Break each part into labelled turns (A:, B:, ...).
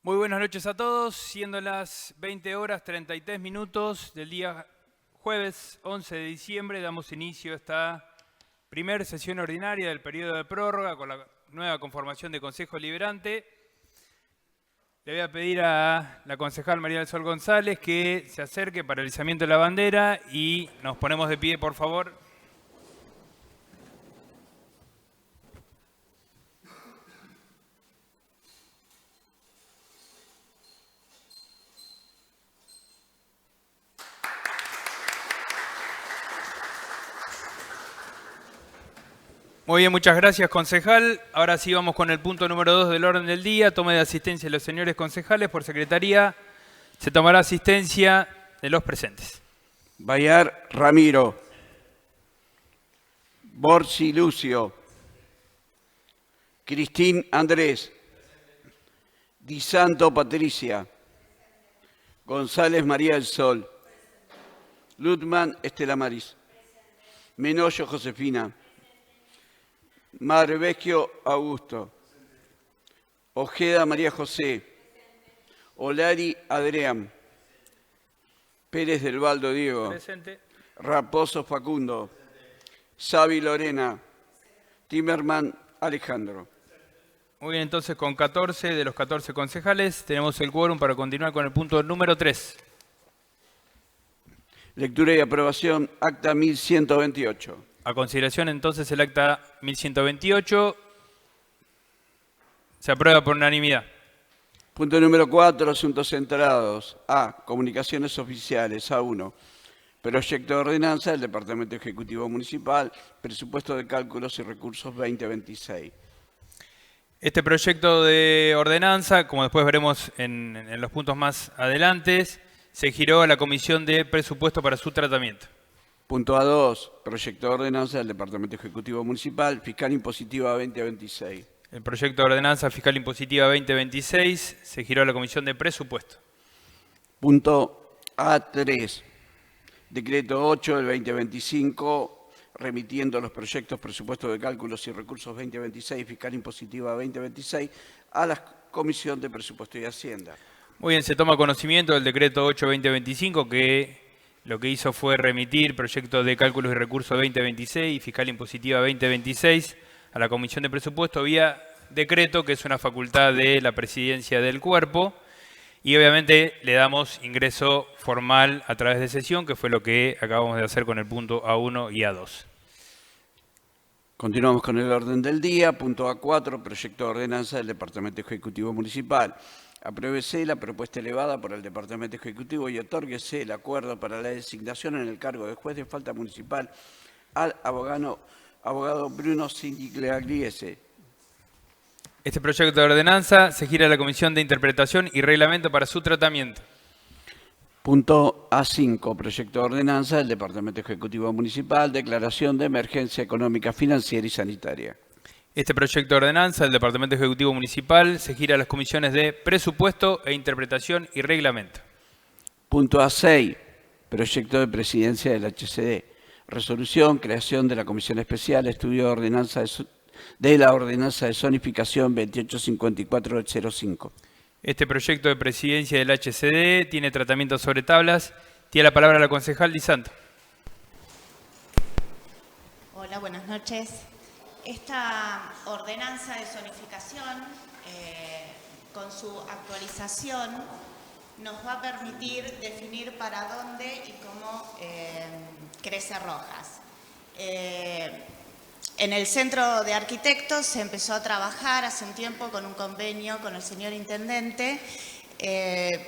A: Muy buenas noches a todos, siendo las 20 horas 33 minutos del día jueves 11 de diciembre, damos inicio a esta primera sesión ordinaria del periodo de prórroga con la nueva conformación de Consejo Deliberante. Le voy a pedir a la concejal María del Sol González que se acerque para el izamiento de la bandera y nos ponemos de pie, por favor. Muy bien, muchas gracias, concejal. Ahora sí vamos con el punto número 2 del orden del día. Toma de asistencia de los señores concejales. Por secretaría se tomará asistencia de los presentes.
B: Bayar Ramiro. Borsi Lucio. Cristín Andrés. Di Santo Patricia. González María del Sol. Lutman Estela Maris. Menoyo Josefina. Marvecchio Augusto. Ojeda María José. Olari Adrián. Pérez del Valdo Diego.
A: Presente.
B: Raposo Facundo. Savi Lorena. Timerman Alejandro.
A: Muy bien, entonces con 14 de los 14 concejales tenemos el quórum para continuar con el punto número 3.
B: Lectura y aprobación, acta 1128.
A: A consideración entonces el acta 1128 se aprueba por unanimidad.
B: Punto número 4, asuntos centrados. A. Comunicaciones oficiales. A1. Proyecto de ordenanza del Departamento Ejecutivo Municipal, presupuesto de cálculos y recursos 2026.
A: Este proyecto de ordenanza, como después veremos en los puntos más adelante, se giró a la Comisión de Presupuesto para su tratamiento.
B: Punto A2. Proyecto de ordenanza del Departamento Ejecutivo Municipal, fiscal impositiva 2026.
A: El proyecto de ordenanza fiscal impositiva 2026 se giró a la Comisión de Presupuesto.
B: Punto A3. Decreto 8 del 2025, remitiendo los proyectos presupuestos de cálculos y recursos 2026, fiscal impositiva 2026, a la Comisión de Presupuesto y Hacienda.
A: Muy bien, se toma conocimiento del decreto 8-2025 que lo que hizo fue remitir proyectos de cálculos y recursos 2026 y fiscal impositiva 2026 a la Comisión de Presupuesto vía decreto, que es una facultad de la presidencia del cuerpo, y obviamente le damos ingreso formal a través de sesión, que fue lo que acabamos de hacer con el punto A1 y A2.
B: Continuamos con el orden del día. Punto A4, proyecto de ordenanza del Departamento Ejecutivo Municipal. Apruébese la propuesta elevada por el Departamento Ejecutivo y otórguese el acuerdo para la designación en el cargo de juez de falta municipal al abogado Bruno Singigliese.
A: Este proyecto de ordenanza se gira a la Comisión de Interpretación y Reglamento para su tratamiento.
B: Punto A5, proyecto de ordenanza del Departamento Ejecutivo Municipal, declaración de emergencia económica, financiera y sanitaria.
A: Este proyecto de ordenanza del Departamento Ejecutivo Municipal se gira a las comisiones de Presupuesto e Interpretación y Reglamento.
B: Punto A6, proyecto de presidencia del HCD. Resolución, creación de la Comisión Especial, estudio de ordenanza de la ordenanza de zonificación 2854-05.
A: Este proyecto de presidencia del HCD tiene tratamiento sobre tablas. Tiene la palabra la concejal Di Santo.
C: Hola, buenas noches. Esta ordenanza de zonificación, con su actualización, nos va a permitir definir para dónde y cómo crece Rojas. En el Centro de Arquitectos se empezó a trabajar hace un tiempo con un convenio con el señor Intendente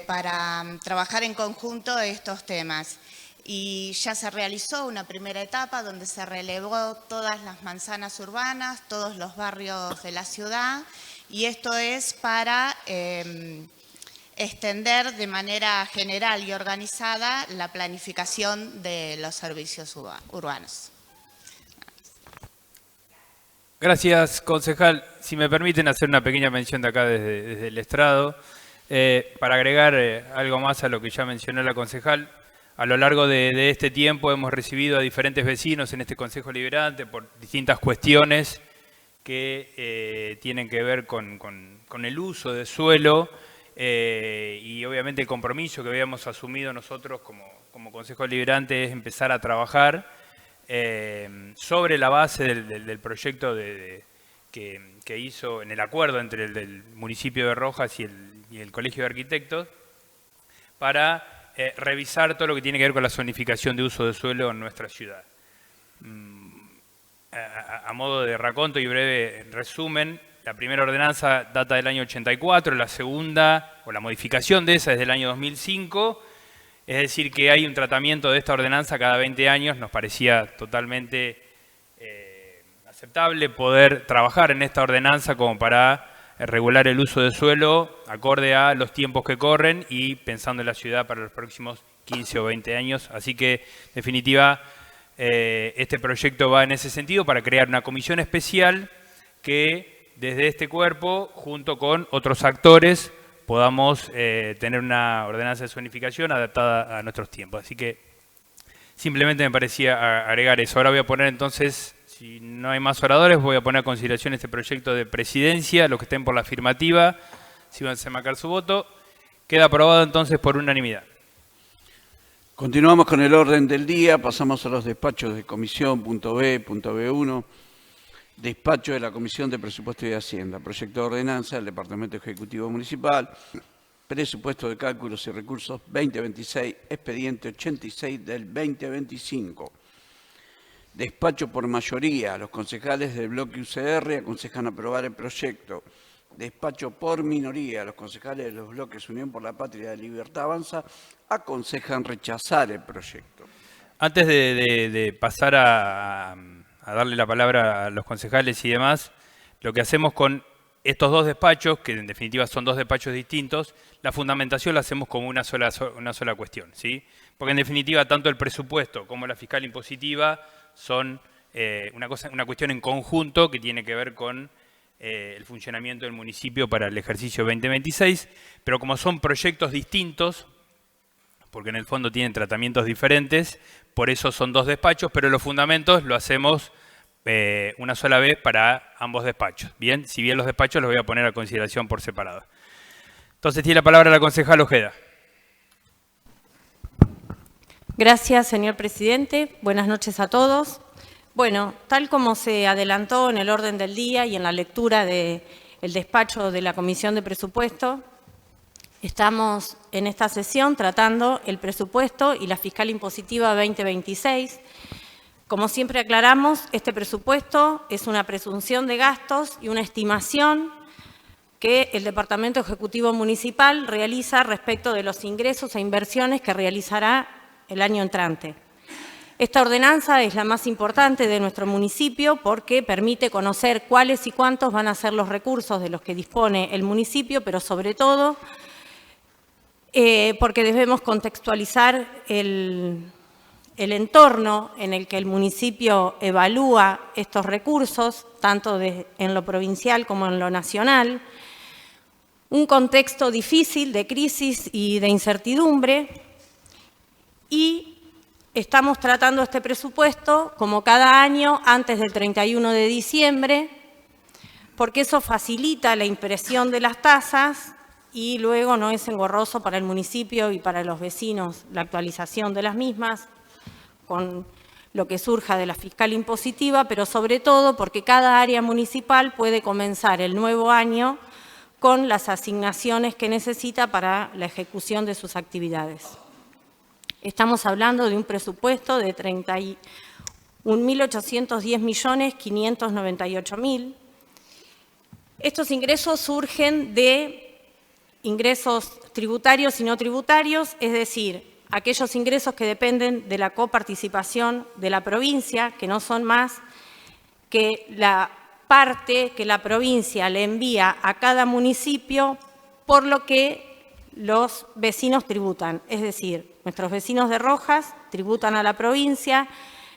C: para trabajar en conjunto estos temas. Y ya se realizó una primera etapa donde se relevó todas las manzanas urbanas, todos los barrios de la ciudad, y esto es para extender de manera general y organizada la planificación de los servicios urbanos.
A: Gracias, concejal. Si me permiten hacer una pequeña mención de acá desde el estrado, para agregar algo más a lo que ya mencionó la concejal. A lo largo de este tiempo hemos recibido a diferentes vecinos en este Consejo Deliberante por distintas cuestiones que tienen que ver con el uso de suelo y obviamente el compromiso que habíamos asumido nosotros como Consejo Deliberante es empezar a trabajar sobre la base del proyecto que hizo en el acuerdo entre el municipio de Rojas y el Colegio de Arquitectos para revisar todo lo que tiene que ver con la zonificación de uso de suelo en nuestra ciudad. A modo de raconto y breve resumen, la primera ordenanza data del año 84, la segunda, o la modificación de esa, es del año 2005, es decir, que hay un tratamiento de esta ordenanza cada 20 años, nos parecía totalmente aceptable poder trabajar en esta ordenanza como para regular el uso de suelo acorde a los tiempos que corren y pensando en la ciudad para los próximos 15 o 20 años. Así que, en definitiva, este proyecto va en ese sentido para crear una comisión especial que desde este cuerpo, junto con otros actores, podamos tener una ordenanza de zonificación adaptada a nuestros tiempos. Así que simplemente me parecía agregar eso. Ahora voy a poner entonces, si no hay más oradores, voy a poner a consideración este proyecto de presidencia. Los que estén por la afirmativa, si van a marcar su voto. Queda aprobado entonces por unanimidad.
B: Continuamos con el orden del día, pasamos a los despachos de comisión, punto B1, despacho de la Comisión de Presupuesto y Hacienda, proyecto de ordenanza del Departamento Ejecutivo Municipal, presupuesto de cálculos y recursos 2026, expediente 86 del 2025. Despacho por mayoría, los concejales del bloque UCR aconsejan aprobar el proyecto. Despacho por minoría, los concejales de los bloques Unión por la Patria y Libertad Avanza aconsejan rechazar el proyecto.
A: Antes de pasar a darle la palabra a los concejales y demás, lo que hacemos con estos dos despachos, que en definitiva son dos despachos distintos, la fundamentación la hacemos como una sola cuestión, ¿sí? Porque en definitiva tanto el presupuesto como la fiscal impositiva son una cuestión en conjunto que tiene que ver con el funcionamiento del municipio para el ejercicio 2026, pero como son proyectos distintos, porque en el fondo tienen tratamientos diferentes, por eso son dos despachos, pero los fundamentos lo hacemos una sola vez para ambos despachos. Bien, si bien los despachos los voy a poner a consideración por separado. Entonces tiene la palabra la concejal Ojeda.
D: Gracias, señor presidente. Buenas noches a todos. Bueno, tal como se adelantó en el orden del día y en la lectura del despacho de la Comisión de Presupuesto, estamos en esta sesión tratando el presupuesto y la fiscal impositiva 2026. Como siempre aclaramos, este presupuesto es una presunción de gastos y una estimación que el Departamento Ejecutivo Municipal realiza respecto de los ingresos e inversiones que realizará el año entrante. Esta ordenanza es la más importante de nuestro municipio porque permite conocer cuáles y cuántos van a ser los recursos de los que dispone el municipio, pero sobre todo porque debemos contextualizar el entorno en el que el municipio evalúa estos recursos, tanto en lo provincial como en lo nacional. Un contexto difícil de crisis y de incertidumbre, y estamos tratando este presupuesto como cada año antes del 31 de diciembre, porque eso facilita la impresión de las tasas y luego no es engorroso para el municipio y para los vecinos la actualización de las mismas con lo que surja de la fiscal impositiva, pero sobre todo porque cada área municipal puede comenzar el nuevo año con las asignaciones que necesita para la ejecución de sus actividades. Estamos hablando de un presupuesto de 31.810.598.000. Estos ingresos surgen de ingresos tributarios y no tributarios, es decir, aquellos ingresos que dependen de la coparticipación de la provincia, que no son más que la parte que la provincia le envía a cada municipio por lo que los vecinos tributan, es decir, nuestros vecinos de Rojas tributan a la provincia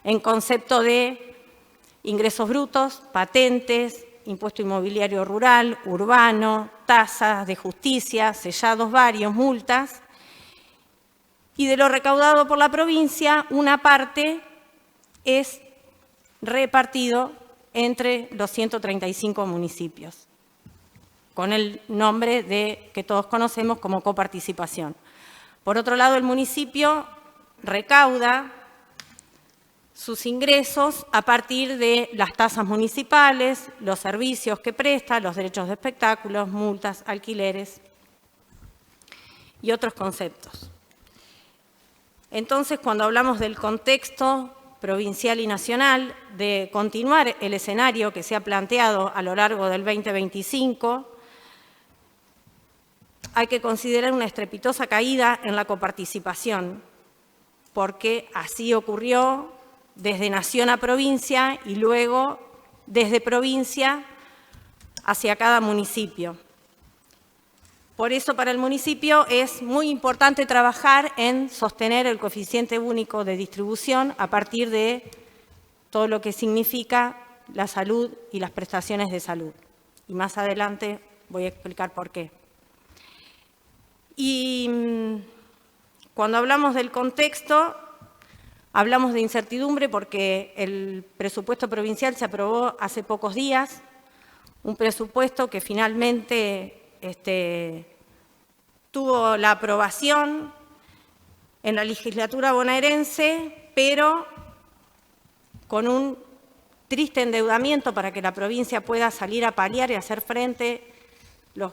D: en concepto de ingresos brutos, patentes, impuesto inmobiliario rural, urbano, tasas de justicia, sellados varios, multas. Y de lo recaudado por la provincia, una parte es repartido entre los 135 municipios. con el nombre que todos conocemos como coparticipación. Por otro lado, el municipio recauda sus ingresos a partir de las tasas municipales, los servicios que presta, los derechos de espectáculos, multas, alquileres y otros conceptos. Entonces, cuando hablamos del contexto provincial y nacional, de continuar el escenario que se ha planteado a lo largo del 2025, hay que considerar una estrepitosa caída en la coparticipación, porque así ocurrió desde nación a provincia y luego desde provincia hacia cada municipio. Por eso, para el municipio es muy importante trabajar en sostener el coeficiente único de distribución a partir de todo lo que significa la salud y las prestaciones de salud. Y más adelante voy a explicar por qué. Y cuando hablamos del contexto, hablamos de incertidumbre porque el presupuesto provincial se aprobó hace pocos días, un presupuesto que finalmente tuvo la aprobación en la legislatura bonaerense, pero con un triste endeudamiento para que la provincia pueda salir a paliar y hacer frente a los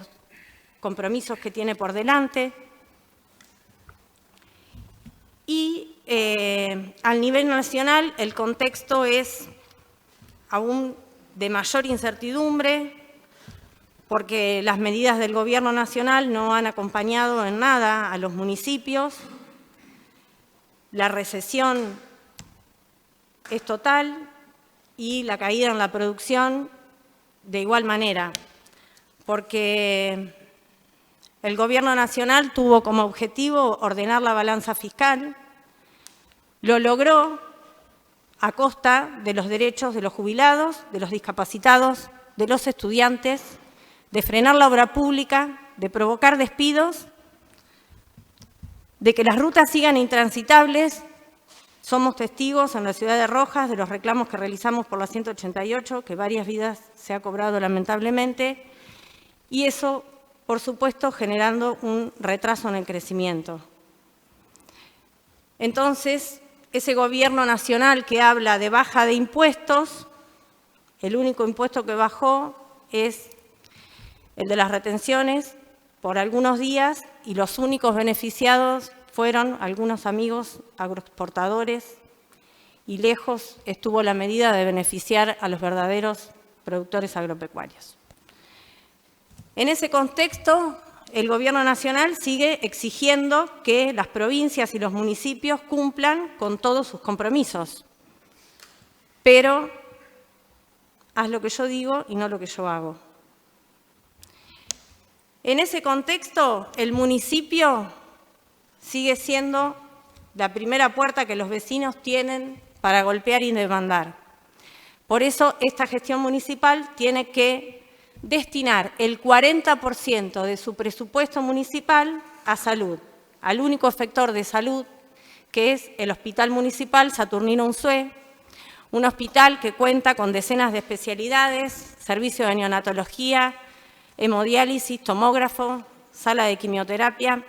D: compromisos que tiene por delante. Y al nivel nacional el contexto es aún de mayor incertidumbre porque las medidas del Gobierno nacional no han acompañado en nada a los municipios. La recesión es total y la caída en la producción de igual manera, porque el Gobierno nacional tuvo como objetivo ordenar la balanza fiscal, lo logró a costa de los derechos de los jubilados, de los discapacitados, de los estudiantes, de frenar la obra pública, de provocar despidos, de que las rutas sigan intransitables. Somos testigos en la ciudad de Rojas de los reclamos que realizamos por la 188, que varias vidas se ha cobrado lamentablemente, y eso, por supuesto, generando un retraso en el crecimiento. Entonces, ese Gobierno nacional que habla de baja de impuestos, el único impuesto que bajó es el de las retenciones por algunos días y los únicos beneficiados fueron algunos amigos agroexportadores y lejos estuvo la medida de beneficiar a los verdaderos productores agropecuarios. En ese contexto, el Gobierno nacional sigue exigiendo que las provincias y los municipios cumplan con todos sus compromisos, pero haz lo que yo digo y no lo que yo hago. En ese contexto, el municipio sigue siendo la primera puerta que los vecinos tienen para golpear y demandar. Por eso, esta gestión municipal tiene que destinar el 40% de su presupuesto municipal a salud, al único efector de salud, que es el Hospital Municipal Saturnino Unzué, un hospital que cuenta con decenas de especialidades, servicio de neonatología, hemodiálisis, tomógrafo, sala de quimioterapia,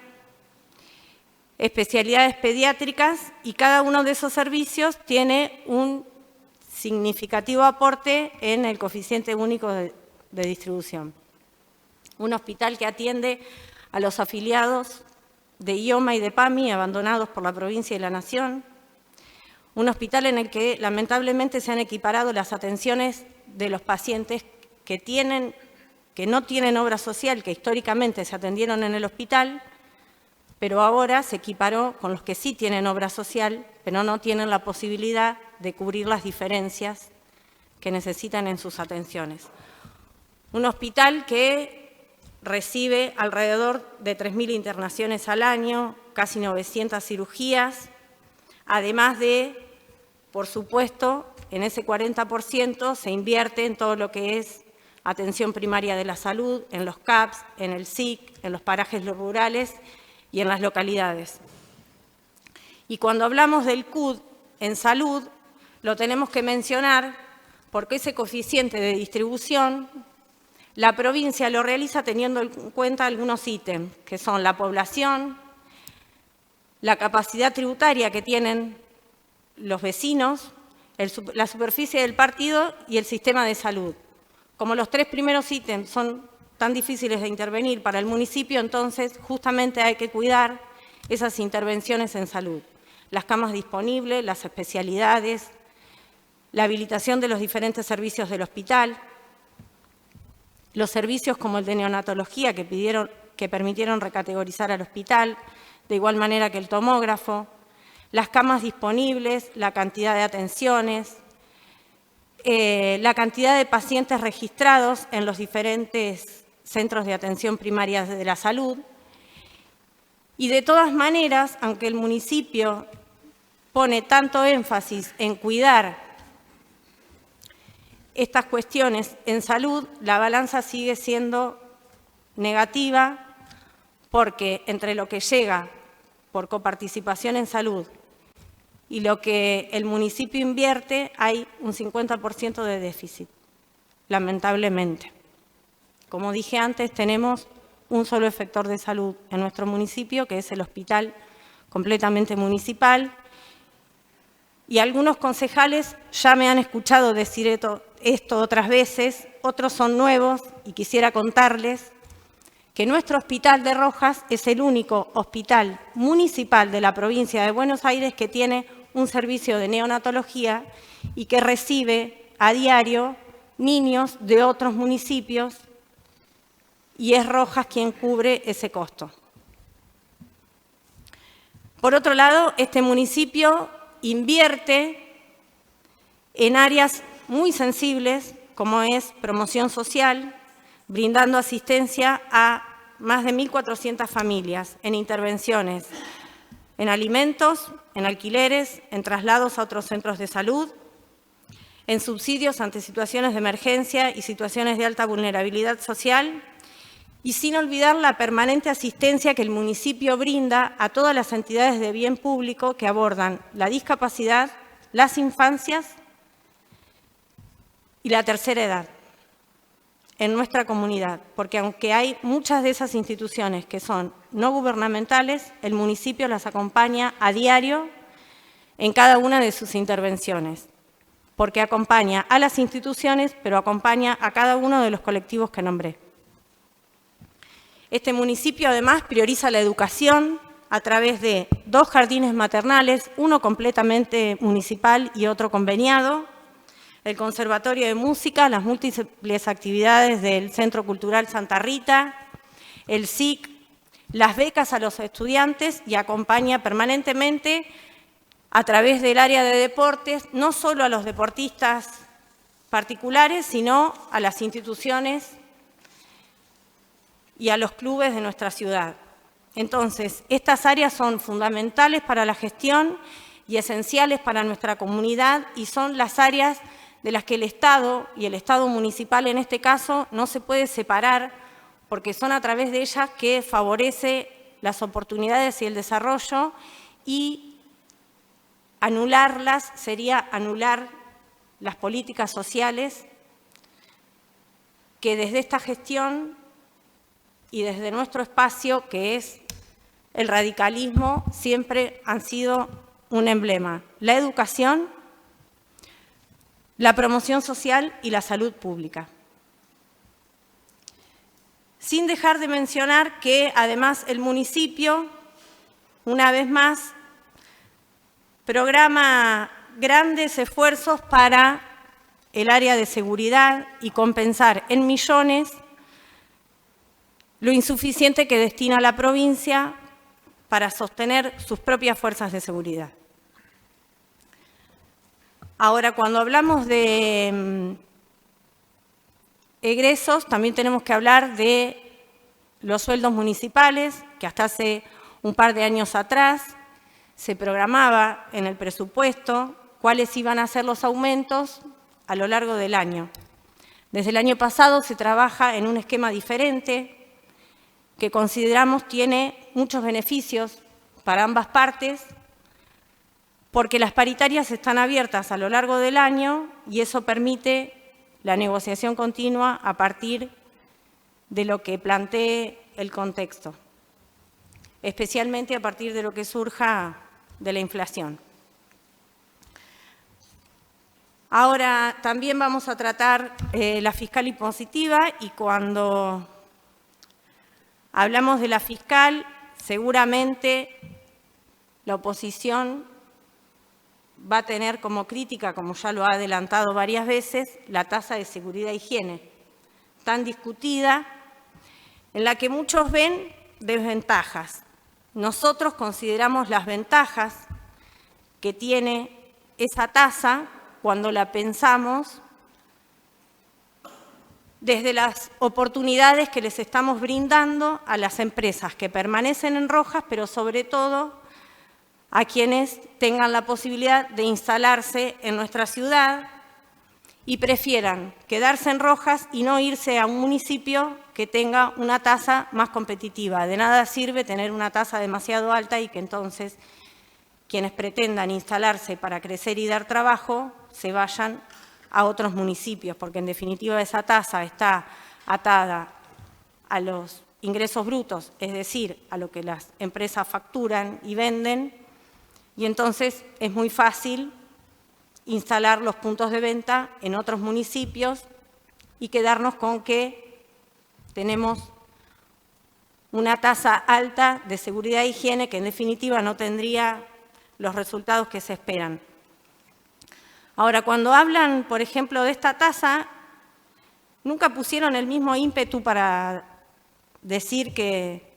D: especialidades pediátricas, y cada uno de esos servicios tiene un significativo aporte en el coeficiente único de distribución. Un hospital que atiende a los afiliados de IOMA y de PAMI abandonados por la provincia y la nación. Un hospital en el que lamentablemente se han equiparado las atenciones de los pacientes que no tienen obra social, que históricamente se atendieron en el hospital, pero ahora se equiparó con los que sí tienen obra social, pero no tienen la posibilidad de cubrir las diferencias que necesitan en sus atenciones. Un hospital que recibe alrededor de 3.000 internaciones al año, casi 900 cirugías, además de, por supuesto, en ese 40% se invierte en todo lo que es atención primaria de la salud, en los CAPS, en el SIC, en los parajes rurales y en las localidades. Y cuando hablamos del CUD en salud, lo tenemos que mencionar porque ese coeficiente de distribución La provincia lo realiza teniendo en cuenta algunos ítems, que son la población, la capacidad tributaria que tienen los vecinos, la superficie del partido y el sistema de salud. Como los 3 primeros ítems son tan difíciles de intervenir para el municipio, entonces justamente hay que cuidar esas intervenciones en salud. Las camas disponibles, las especialidades, la habilitación de los diferentes servicios del hospital, los servicios como el de neonatología que permitieron recategorizar al hospital, de igual manera que el tomógrafo, las camas disponibles, la cantidad de atenciones, la cantidad de pacientes registrados en los diferentes centros de atención primaria de la salud. Y de todas maneras, aunque el municipio pone tanto énfasis en cuidar estas cuestiones en salud, la balanza sigue siendo negativa porque entre lo que llega por coparticipación en salud y lo que el municipio invierte hay un 50% de déficit, lamentablemente. Como dije antes, tenemos un solo efector de salud en nuestro municipio, que es el hospital completamente municipal, y algunos concejales ya me han escuchado decir esto otras veces, otros son nuevos y quisiera contarles que nuestro hospital de Rojas es el único hospital municipal de la provincia de Buenos Aires que tiene un servicio de neonatología y que recibe a diario niños de otros municipios y es Rojas quien cubre ese costo. Por otro lado, este municipio invierte en áreas muy sensibles, como es promoción social, brindando asistencia a más de 1.400 familias en intervenciones, en alimentos, en alquileres, en traslados a otros centros de salud, en subsidios ante situaciones de emergencia y situaciones de alta vulnerabilidad social, y sin olvidar la permanente asistencia que el municipio brinda a todas las entidades de bien público que abordan la discapacidad, las infancias y la tercera edad en nuestra comunidad, porque aunque hay muchas de esas instituciones que son no gubernamentales, el municipio las acompaña a diario en cada una de sus intervenciones, porque acompaña a las instituciones, pero acompaña a cada uno de los colectivos que nombré. Este municipio además prioriza la educación a través de 2 jardines maternales, uno completamente municipal y otro conveniado, el Conservatorio de Música, las múltiples actividades del Centro Cultural Santa Rita, el SIC, las becas a los estudiantes y acompaña permanentemente a través del área de deportes, no solo a los deportistas particulares, sino a las instituciones y a los clubes de nuestra ciudad. Entonces, estas áreas son fundamentales para la gestión y esenciales para nuestra comunidad y son las áreas de las que el Estado, y el Estado municipal en este caso, no se puede separar porque son a través de ellas que favorece las oportunidades y el desarrollo y anularlas sería anular las políticas sociales que desde esta gestión y desde nuestro espacio, que es el radicalismo, siempre han sido un emblema. La educación, la promoción social y la salud pública. Sin dejar de mencionar que, además, el municipio, una vez más, programa grandes esfuerzos para el área de seguridad y compensar en millones lo insuficiente que destina la provincia para sostener sus propias fuerzas de seguridad. Ahora, cuando hablamos de egresos, también tenemos que hablar de los sueldos municipales, que hasta hace un par de años atrás se programaba en el presupuesto cuáles iban a ser los aumentos a lo largo del año. Desde el año pasado se trabaja en un esquema diferente que consideramos tiene muchos beneficios para ambas partes, porque las paritarias están abiertas a lo largo del año y eso permite la negociación continua a partir de lo que plantee el contexto, especialmente a partir de lo que surja de la inflación. Ahora también vamos a tratar la fiscal impositiva, y cuando hablamos de la fiscal, seguramente la oposición va a tener como crítica, como ya lo ha adelantado varias veces, la tasa de seguridad e higiene, tan discutida, en la que muchos ven desventajas. Nosotros consideramos las ventajas que tiene esa tasa cuando la pensamos desde las oportunidades que les estamos brindando a las empresas que permanecen en rojas, pero sobre todo a quienes tengan la posibilidad de instalarse en nuestra ciudad y prefieran quedarse en rojas y no irse a un municipio que tenga una tasa más competitiva. De nada sirve tener una tasa demasiado alta y que entonces quienes pretendan instalarse para crecer y dar trabajo se vayan a otros municipios, porque en definitiva esa tasa está atada a los ingresos brutos, es decir, a lo que las empresas facturan y venden, y entonces es muy fácil instalar los puntos de venta en otros municipios y quedarnos con que tenemos una tasa alta de seguridad e higiene que en definitiva no tendría los resultados que se esperan. Ahora, cuando hablan, por ejemplo, de esta tasa, nunca pusieron el mismo ímpetu para decir que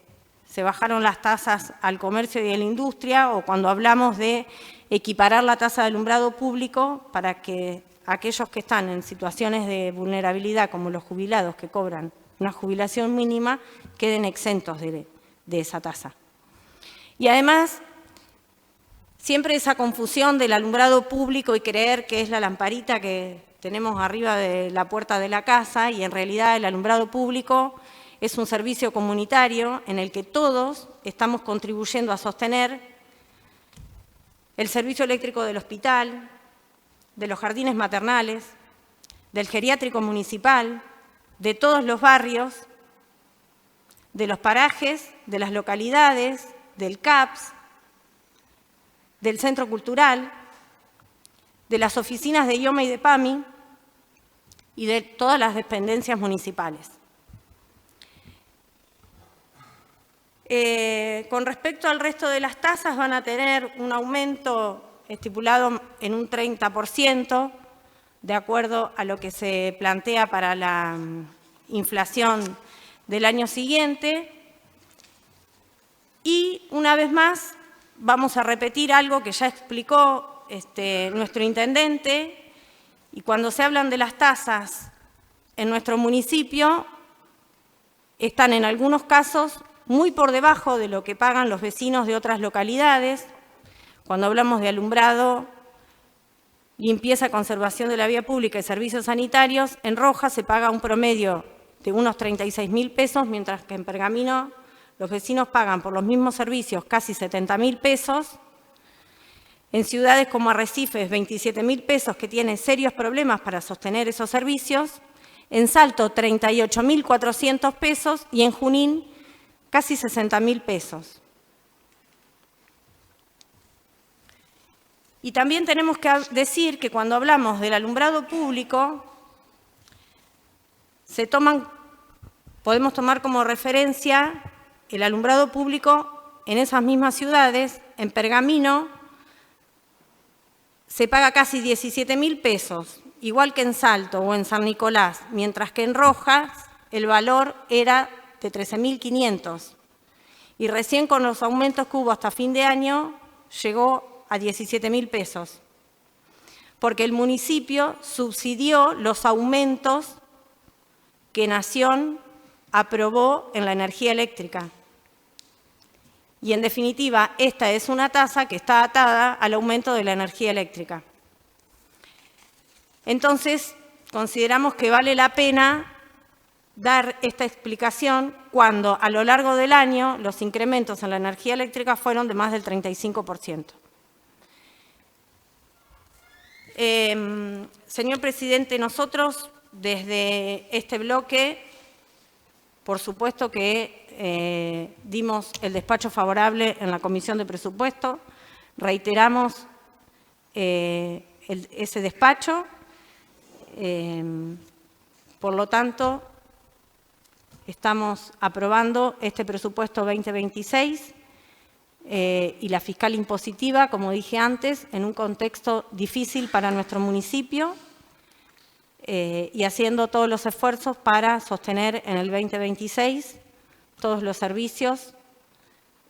D: se bajaron las tasas al comercio y a la industria, o cuando hablamos de equiparar la tasa de alumbrado público para que aquellos que están en situaciones de vulnerabilidad, como los jubilados que cobran una jubilación mínima, queden exentos de esa tasa. Y además, siempre esa confusión del alumbrado público y creer que es la lamparita que tenemos arriba de la puerta de la casa, y en realidad el alumbrado público es un servicio comunitario en el que todos estamos contribuyendo a sostener el servicio eléctrico del hospital, de los jardines maternales, del geriátrico municipal, de todos los barrios, de los parajes, de las localidades, del CAPS, del Centro Cultural, de las oficinas de IOMA y de PAMI y de todas las dependencias municipales. Con respecto al resto de las tasas, van a tener un aumento estipulado en un 30%, de acuerdo a lo que se plantea para la inflación del año siguiente. Y una vez más, vamos a repetir algo que ya explicó nuestro intendente, y cuando se hablan de las tasas en nuestro municipio, están en algunos casos muy por debajo de lo que pagan los vecinos de otras localidades. Cuando hablamos de alumbrado, limpieza, conservación de la vía pública y servicios sanitarios, en Rojas se paga un promedio de unos 36.000 pesos, mientras que en Pergamino los vecinos pagan por los mismos servicios casi 70.000 pesos. En ciudades como Arrecifes, 27.000 pesos, que tienen serios problemas para sostener esos servicios. En Salto, 38.400 pesos, y en Junín, casi 60.000 pesos. Y también tenemos que decir que cuando hablamos del alumbrado público, podemos tomar como referencia el alumbrado público en esas mismas ciudades. En Pergamino se paga casi 17.000 pesos, igual que en Salto o en San Nicolás, mientras que en Rojas el valor era de 13.500. Y recién con los aumentos que hubo hasta fin de año llegó a 17.000 pesos, porque el municipio subsidió los aumentos que Nación aprobó en la energía eléctrica. Y en definitiva, esta es una tasa que está atada al aumento de la energía eléctrica. Entonces, consideramos que vale la pena dar esta explicación cuando a lo largo del año los incrementos en la energía eléctrica fueron de más del 35%. Señor presidente, nosotros desde este bloque Por supuesto que dimos el despacho favorable en la Comisión de Presupuesto, reiteramos ese despacho, por lo tanto, estamos aprobando este presupuesto 2026 y la fiscal impositiva, como dije antes, en un contexto difícil para nuestro municipio y haciendo todos los esfuerzos para sostener en el 2026 todos los servicios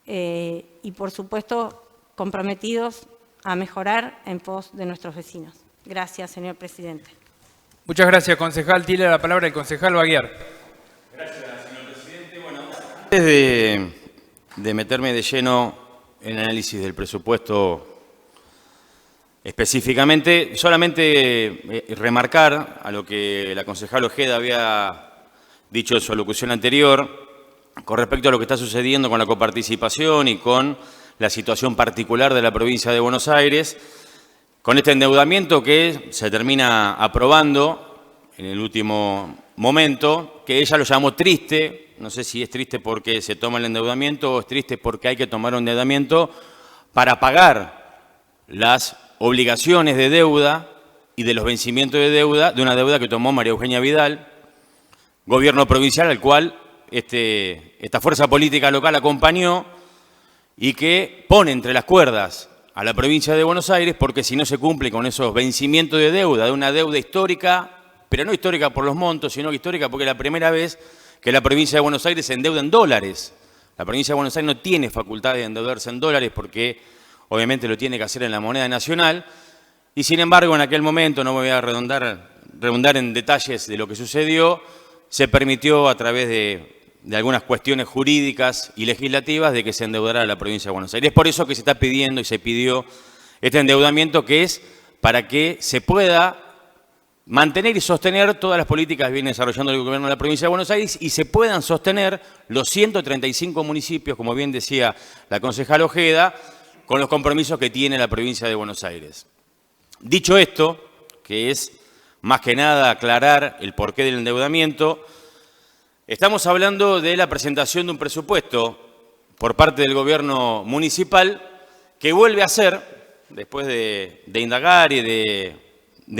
D: y, por supuesto, comprometidos a mejorar en pos de nuestros vecinos. Gracias, señor presidente.
A: Muchas gracias, concejal. Tiene la palabra el concejal Baguiar.
E: Gracias, señor presidente. Bueno, antes de meterme de lleno en el análisis del presupuesto específicamente, solamente remarcar a lo que la concejal Ojeda había dicho en su alocución anterior con respecto a lo que está sucediendo con la coparticipación y con la situación particular de la provincia de Buenos Aires, con este endeudamiento que se termina aprobando en el último momento, que ella lo llamó triste. No sé si es triste porque se toma el endeudamiento o es triste porque hay que tomar un endeudamiento para pagar las obligaciones de deuda y de los vencimientos de deuda, de una deuda que tomó María Eugenia Vidal, gobierno provincial al cual esta fuerza política local acompañó y que pone entre las cuerdas a la provincia de Buenos Aires porque si no se cumple con esos vencimientos de una deuda histórica, pero no histórica por los montos, sino histórica porque es la primera vez que la provincia de Buenos Aires se endeuda en dólares. La provincia de Buenos Aires no tiene facultad de endeudarse en dólares porque obviamente lo tiene que hacer en la moneda nacional y sin embargo en aquel momento, no me voy a redundar en detalles de lo que sucedió, se permitió a través de algunas cuestiones jurídicas y legislativas de que se endeudara la provincia de Buenos Aires. Es por eso que se está pidiendo y se pidió este endeudamiento que es para que se pueda mantener y sostener todas las políticas que viene desarrollando el gobierno de la provincia de Buenos Aires y se puedan sostener los 135 municipios, como bien decía la concejal Ojeda, con los compromisos que tiene la provincia de Buenos Aires. Dicho esto, que es más que nada aclarar el porqué del endeudamiento, estamos hablando de la presentación de un presupuesto por parte del gobierno municipal que vuelve a ser, después de indagar y de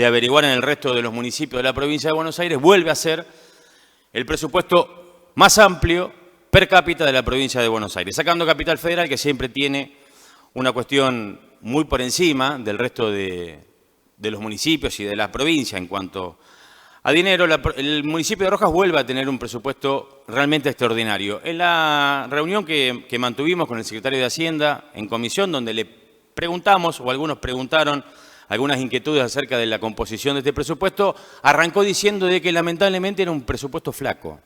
E: averiguar en el resto de los municipios de la provincia de Buenos Aires, vuelve a ser el presupuesto más amplio per cápita de la provincia de Buenos Aires, sacando Capital Federal, que siempre tiene una cuestión muy por encima del resto de los municipios y de la provincia en cuanto a dinero. El municipio de Rojas vuelve a tener un presupuesto realmente extraordinario. En la reunión que mantuvimos con el secretario de Hacienda en comisión, donde le preguntamos, o algunos preguntaron, algunas inquietudes acerca de la composición de este presupuesto, arrancó diciendo de que lamentablemente era un presupuesto flaco,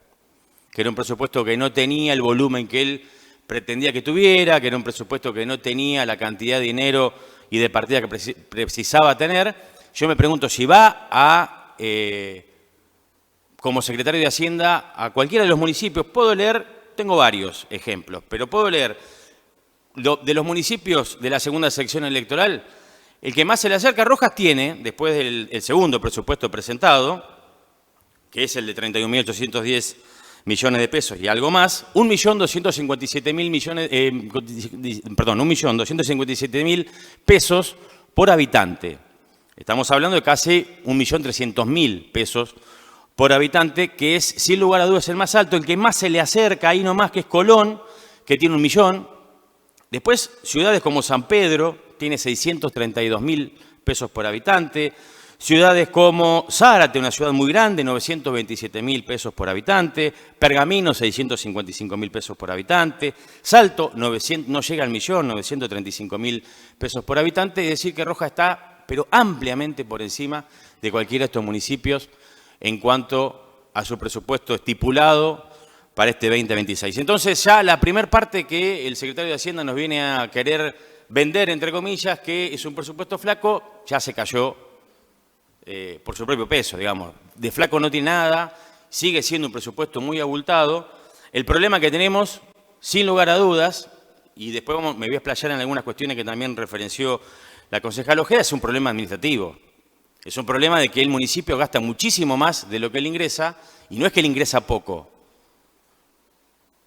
E: que era un presupuesto que no tenía el volumen que él pretendía que tuviera, que era un presupuesto que no tenía la cantidad de dinero y de partida que precisaba tener. Yo me pregunto si va a, como secretario de Hacienda, a cualquiera de los municipios, puedo leer, tengo varios ejemplos, pero puedo leer de los municipios de la segunda sección electoral. El que más se le acerca a Rojas tiene, después del segundo presupuesto presentado, que es el de 31.810 millones de pesos y algo más, 1.257.000 pesos por habitante. Estamos hablando de casi 1.300.000 pesos por habitante, que es, sin lugar a dudas, el más alto. El que más se le acerca ahí nomás, que es Colón, que tiene 1 millón. Después, ciudades como San Pedro, tiene 632.000 pesos por habitante. Ciudades como Zárate, una ciudad muy grande, 927.000 pesos por habitante. Pergamino, 655.000 pesos por habitante. Salto, no llega al millón, 935.000 pesos por habitante. Es decir, que Rojas está, pero ampliamente por encima de cualquiera de estos municipios en cuanto a su presupuesto estipulado para este 2026. Entonces, ya la primera parte que el secretario de Hacienda nos viene a querer vender, entre comillas, que es un presupuesto flaco, ya se cayó por su propio peso, digamos. De flaco no tiene nada, sigue siendo un presupuesto muy abultado. El problema que tenemos, sin lugar a dudas, y después me voy a explayar en algunas cuestiones que también referenció la concejal Ojeda, es un problema administrativo. Es un problema de que el municipio gasta muchísimo más de lo que él ingresa, y no es que él ingresa poco.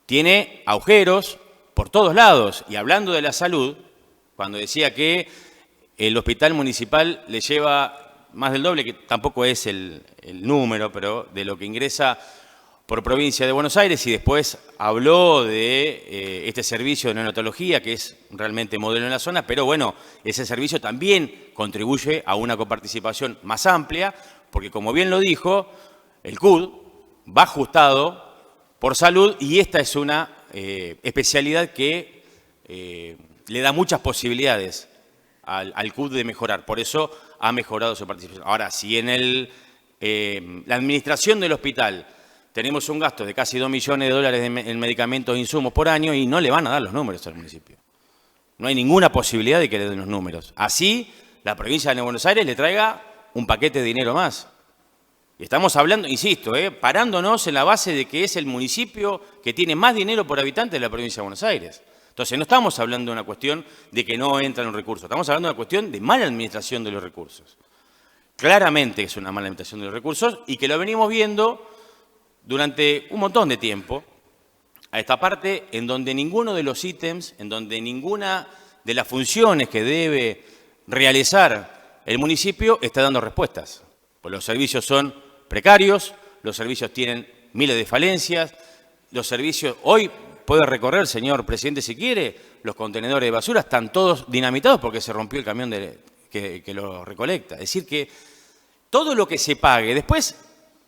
E: tiene agujeros por todos lados. Y hablando de la salud, cuando decía que el hospital municipal le lleva más del doble, que tampoco es el número, pero de lo que ingresa por provincia de Buenos Aires, y después habló de este servicio de neonatología, que es realmente modelo en la zona, pero bueno, ese servicio también contribuye a una coparticipación más amplia, porque como bien lo dijo, el CUD va ajustado por salud y esta es una especialidad que le da muchas posibilidades al CUD de mejorar, por eso ha mejorado su participación. Ahora, si en la administración del hospital tenemos un gasto de casi $2 millones en medicamentos e insumos por año y no le van a dar los números al municipio. No hay ninguna posibilidad de que le den los números. Así, la provincia de Buenos Aires le traiga un paquete de dinero más. Y estamos hablando, insisto, parándonos en la base de que es el municipio que tiene más dinero por habitante de la provincia de Buenos Aires. Entonces, no estamos hablando de una cuestión de que no entran los recursos. Estamos hablando de una cuestión de mala administración de los recursos. Claramente es una mala administración de los recursos y que lo venimos viendo durante un montón de tiempo, a esta parte en donde ninguno de los ítems, en donde ninguna de las funciones que debe realizar el municipio está dando respuestas. Pues los servicios son precarios, los servicios tienen miles de falencias, los servicios, hoy puede recorrer, señor presidente, si quiere, los contenedores de basura están todos dinamitados porque se rompió el camión que lo recolecta. Es decir que todo lo que se pague, después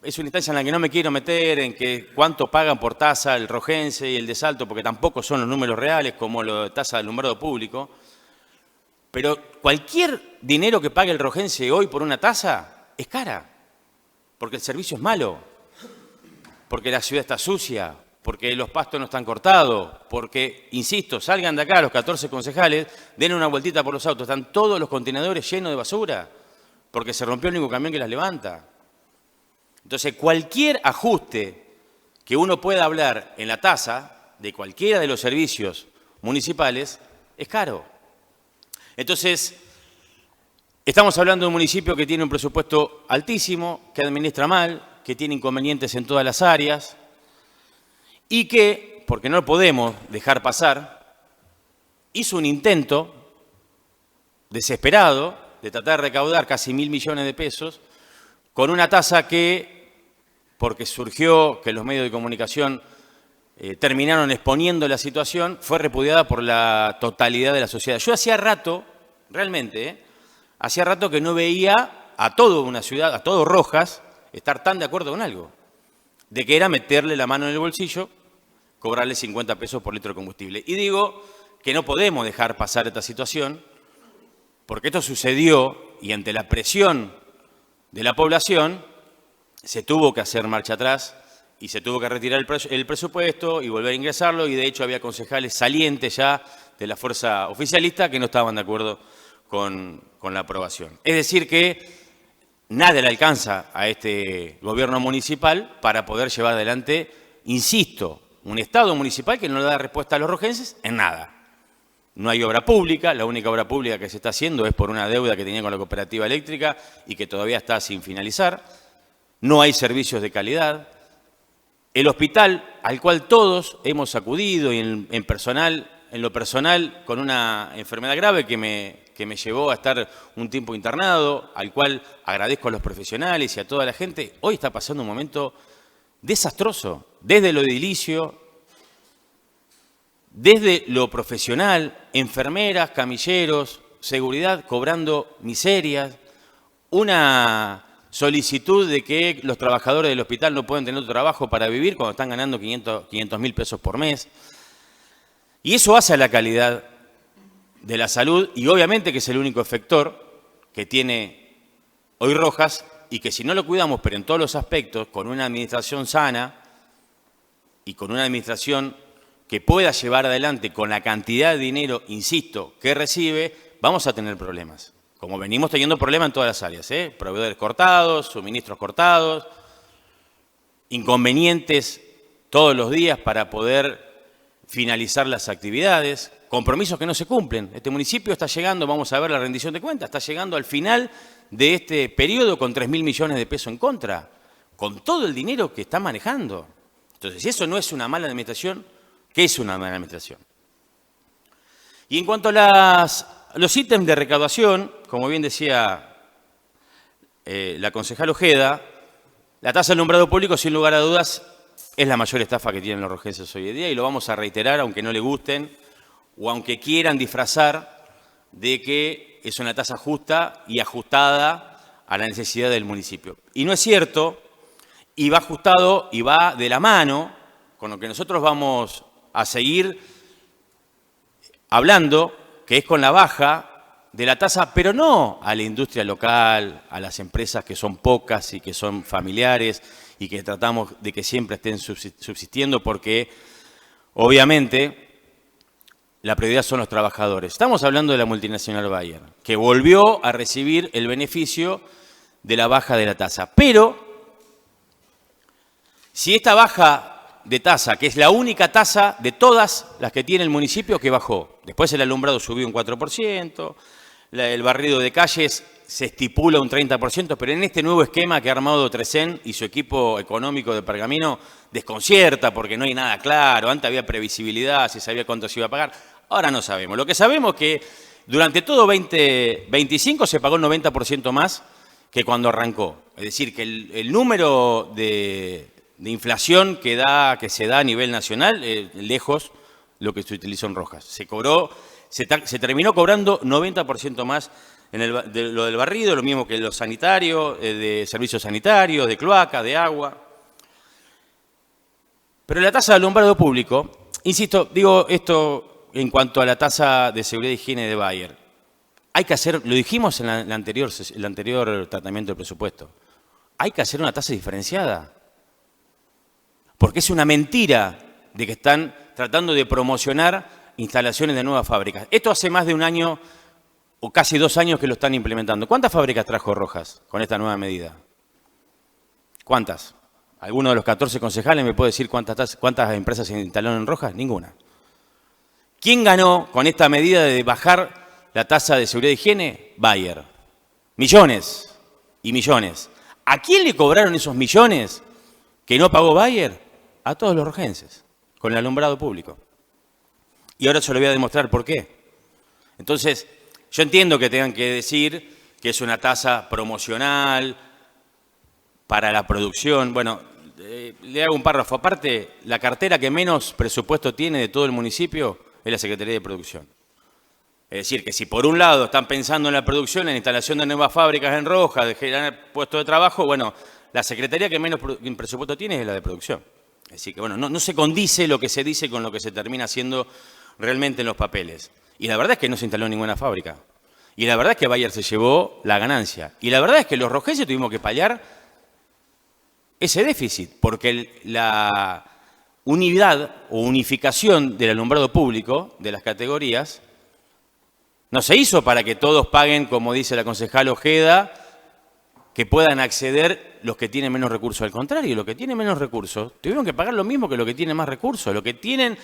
E: es una instancia en la que no me quiero meter en que cuánto pagan por tasa el rojense y el de Salto, porque tampoco son los números reales como lo de tasa de alumbrado público, pero cualquier dinero que pague el rojense hoy por una tasa es cara, porque el servicio es malo, porque la ciudad está sucia, porque los pastos no están cortados, porque, insisto, salgan de acá los 14 concejales, den una vueltita por los autos, están todos los contenedores llenos de basura, porque se rompió el único camión que las levanta. Entonces, cualquier ajuste que uno pueda hablar en la tasa de cualquiera de los servicios municipales es caro. Entonces, estamos hablando de un municipio que tiene un presupuesto altísimo, que administra mal, que tiene inconvenientes en todas las áreas y que, porque no lo podemos dejar pasar, hizo un intento desesperado de tratar de recaudar casi 1.000 millones de pesos con una tasa que, porque surgió que los medios de comunicación terminaron exponiendo la situación, fue repudiada por la totalidad de la sociedad. Yo hacía rato, realmente, hacía rato que no veía a toda una ciudad, a todo Rojas, estar tan de acuerdo con algo, de que era meterle la mano en el bolsillo, cobrarle 50 pesos por litro de combustible. Y digo que no podemos dejar pasar esta situación, porque esto sucedió y ante la presión de la población se tuvo que hacer marcha atrás y se tuvo que retirar el presupuesto y volver a ingresarlo y de hecho había concejales salientes ya de la fuerza oficialista que no estaban de acuerdo con la aprobación. Es decir que nada le alcanza a este gobierno municipal para poder llevar adelante, insisto, un Estado municipal que no le da respuesta a los rojenses en nada. No hay obra pública, la única obra pública que se está haciendo es por una deuda que tenía con la cooperativa eléctrica y que todavía está sin finalizar. No hay servicios de calidad. El hospital al cual todos hemos acudido y en lo personal con una enfermedad grave que me llevó a estar un tiempo internado, al cual agradezco a los profesionales y a toda la gente, hoy está pasando un momento desastroso, desde lo edilicio, desde lo profesional, enfermeras, camilleros, seguridad cobrando miserias, una solicitud de que los trabajadores del hospital no pueden tener otro trabajo para vivir cuando están ganando 500.000 pesos por mes. Y eso hace a la calidad de la salud y obviamente que es el único efector que tiene hoy Rojas y que si no lo cuidamos, pero en todos los aspectos, con una administración sana y con una administración que pueda llevar adelante con la cantidad de dinero, insisto, que recibe, vamos a tener problemas. Como venimos teniendo problemas en todas las áreas, proveedores cortados, suministros cortados, inconvenientes todos los días para poder finalizar las actividades, compromisos que no se cumplen. Este municipio está llegando, vamos a ver la rendición de cuentas, está llegando al final de este periodo con 3.000 millones de pesos en contra, con todo el dinero que está manejando. Entonces, si eso no es una mala administración, ¿Qué es una mala administración? Y en cuanto a los ítems de recaudación, como bien decía la concejal Ojeda, la tasa de alumbrado público, sin lugar a dudas, es la mayor estafa que tienen los rojenses hoy en día y lo vamos a reiterar, aunque no le gusten o aunque quieran disfrazar de que es una tasa justa y ajustada a la necesidad del municipio. Y no es cierto, y va ajustado y va de la mano con lo que nosotros vamos a seguir hablando, que es con la baja de la tasa, pero no a la industria local, a las empresas que son pocas y que son familiares y que tratamos de que siempre estén subsistiendo porque obviamente la prioridad son los trabajadores. Estamos hablando de la multinacional Bayer, que volvió a recibir el beneficio de la baja de la tasa. Pero si esta baja de tasa, que es la única tasa de todas las que tiene el municipio que bajó, después el alumbrado subió un 4%, el barrido de calles se estipula un 30%, pero en este nuevo esquema que ha armado Trecen y su equipo económico de Pergamino desconcierta porque no hay nada claro. Antes había previsibilidad, se sabía cuánto se iba a pagar, ahora no sabemos. Lo que sabemos es que durante todo 2025 se pagó el 90% más que cuando arrancó. Es decir, que el número de inflación que se da a nivel nacional, lejos lo que se utilizó en Rojas. Se terminó cobrando 90% más de lo del barrido, lo mismo que los sanitarios, de servicios sanitarios, de cloaca, de agua. Pero la tasa de alumbrado público, insisto, digo esto en cuanto a la tasa de seguridad y higiene de Bayer. Hay que hacer, lo dijimos en el anterior tratamiento del presupuesto, hay que hacer una tasa diferenciada. Porque es una mentira de que están tratando de promocionar instalaciones de nuevas fábricas. Esto hace más de un año o casi 2 años que lo están implementando. ¿Cuántas fábricas trajo Rojas con esta nueva medida? ¿Cuántas? ¿Alguno de los 14 concejales me puede decir cuántas empresas se instalaron en Rojas? Ninguna. ¿Quién ganó con esta medida de bajar la tasa de seguridad y higiene? Bayer. Millones y millones. ¿A quién le cobraron esos millones que no pagó Bayer? A todos los rojenses, con el alumbrado público. Y ahora se lo voy a demostrar por qué. Entonces, yo entiendo que tengan que decir que es una tasa promocional para la producción. Bueno, le hago un párrafo. Aparte, la cartera que menos presupuesto tiene de todo el municipio es la Secretaría de Producción. Es decir, que si por un lado están pensando en la producción, en la instalación de nuevas fábricas en Rojas, de generar puestos de trabajo, bueno, la Secretaría que menos presupuesto tiene es la de Producción. Es decir, que bueno, no se condice lo que se dice con lo que se termina haciendo realmente en los papeles. Y la verdad es que no se instaló ninguna fábrica. Y la verdad es que Bayer se llevó la ganancia. Y la verdad es que los rojenses tuvimos que paliar ese déficit, porque la unidad o unificación del alumbrado público de las categorías no se hizo para que todos paguen, como dice la concejal Ojeda, que puedan acceder los que tienen menos recursos. Al contrario, los que tienen menos recursos tuvieron que pagar lo mismo que los que tienen más recursos. Los que tienen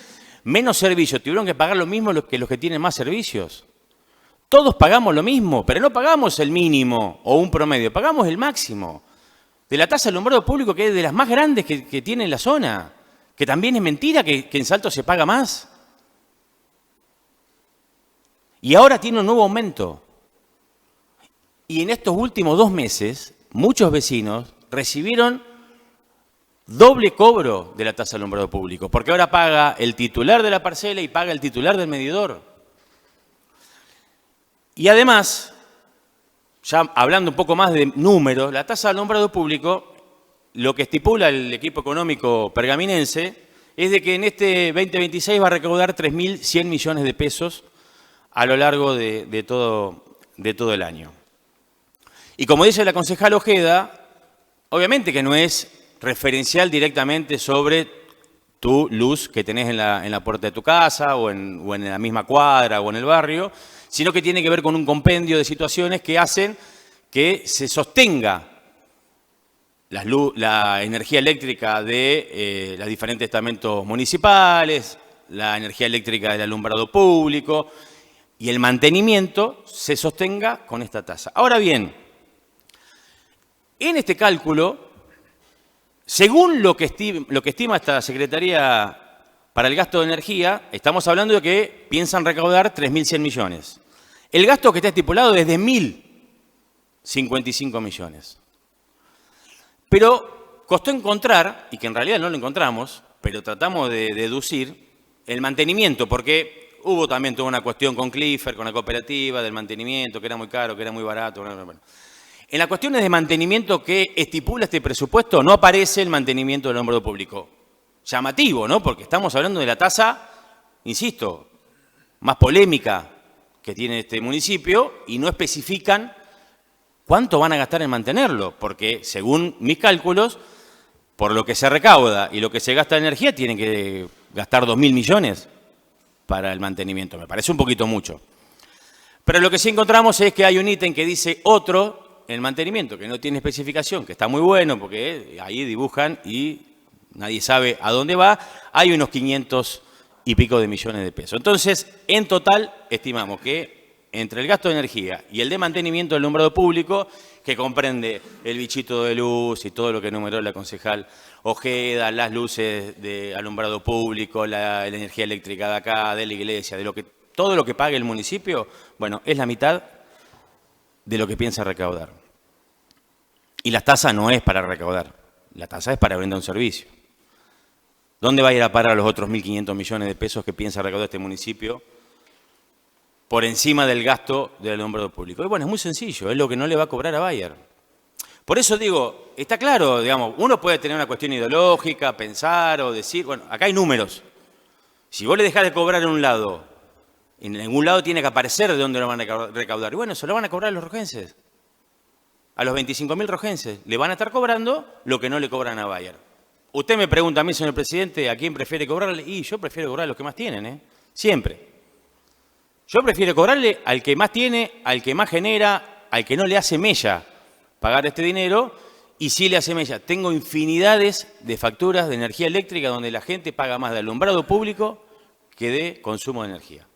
E: menos servicios tuvieron que pagar lo mismo que los que tienen más servicios. Todos pagamos lo mismo, pero no pagamos el mínimo o un promedio, pagamos el máximo. De la tasa de alumbrado público, que es de las más grandes que tiene la zona, que también es mentira que en Salto se paga más. Y ahora tiene un nuevo aumento. Y en estos últimos 2 meses, muchos vecinos recibieron doble cobro de la tasa de alumbrado público, porque ahora paga el titular de la parcela y paga el titular del medidor. Y además, ya hablando un poco más de números, la tasa de alumbrado público, lo que estipula el equipo económico pergaminense, es de que en este 2026 va a recaudar 3.100 millones de pesos a lo largo de todo el año. Y como dice la concejal Ojeda, obviamente que no es referencial directamente sobre tu luz que tenés en la puerta de tu casa o en la misma cuadra o en el barrio, sino que tiene que ver con un compendio de situaciones que hacen que se sostenga la energía eléctrica de los diferentes estamentos municipales, la energía eléctrica del alumbrado público y el mantenimiento se sostenga con esta tasa. Ahora bien, en este cálculo, según lo que estima esta Secretaría para el gasto de energía, estamos hablando de que piensan recaudar 3.100 millones. El gasto que está estipulado es de 1.055 millones. Pero costó encontrar, y que en realidad no lo encontramos, pero tratamos de deducir el mantenimiento, porque hubo también toda una cuestión con Clifford, con la cooperativa, del mantenimiento, que era muy caro, que era muy barato. Bueno. En las cuestiones de mantenimiento que estipula este presupuesto no aparece el mantenimiento del alumbrado público. Llamativo, ¿no? Porque estamos hablando de la tasa, insisto, más polémica que tiene este municipio y no especifican cuánto van a gastar en mantenerlo, porque según mis cálculos, por lo que se recauda y lo que se gasta de energía, tienen que gastar 2.000 millones para el mantenimiento. Me parece un poquito mucho. Pero lo que sí encontramos es que hay un ítem que dice otro, el mantenimiento, que no tiene especificación, que está muy bueno, porque ahí dibujan y nadie sabe a dónde va. Hay unos 500 y pico de millones de pesos. Entonces, en total, estimamos que entre el gasto de energía y el de mantenimiento del alumbrado público, que comprende el bichito de luz y todo lo que enumeró la concejal Ojeda, las luces de alumbrado público, la energía eléctrica de acá, de la iglesia, todo lo que pague el municipio, bueno, es la mitad de lo que piensa recaudar. Y la tasa no es para recaudar, la tasa es para brindar un servicio. ¿Dónde va a ir a parar los otros 1.500 millones de pesos que piensa recaudar este municipio por encima del gasto del alumbrado público? Y bueno, es muy sencillo, es lo que no le va a cobrar a Bayer. Por eso digo, está claro, digamos, uno puede tener una cuestión ideológica, pensar o decir, bueno, acá hay números. Si vos le dejás de cobrar en un lado, en algún lado tiene que aparecer de dónde lo van a recaudar. Y bueno, se lo van a cobrar a los rojenses. A los 25.000 rojenses le van a estar cobrando lo que no le cobran a Bayer. Usted me pregunta a mí, señor presidente, ¿a quién prefiere cobrarle? Y yo prefiero cobrar a los que más tienen, siempre. Yo prefiero cobrarle al que más tiene, al que más genera, al que no le hace mella pagar este dinero, y sí le hace mella. Tengo infinidades de facturas de energía eléctrica donde la gente paga más de alumbrado público que de consumo de energía.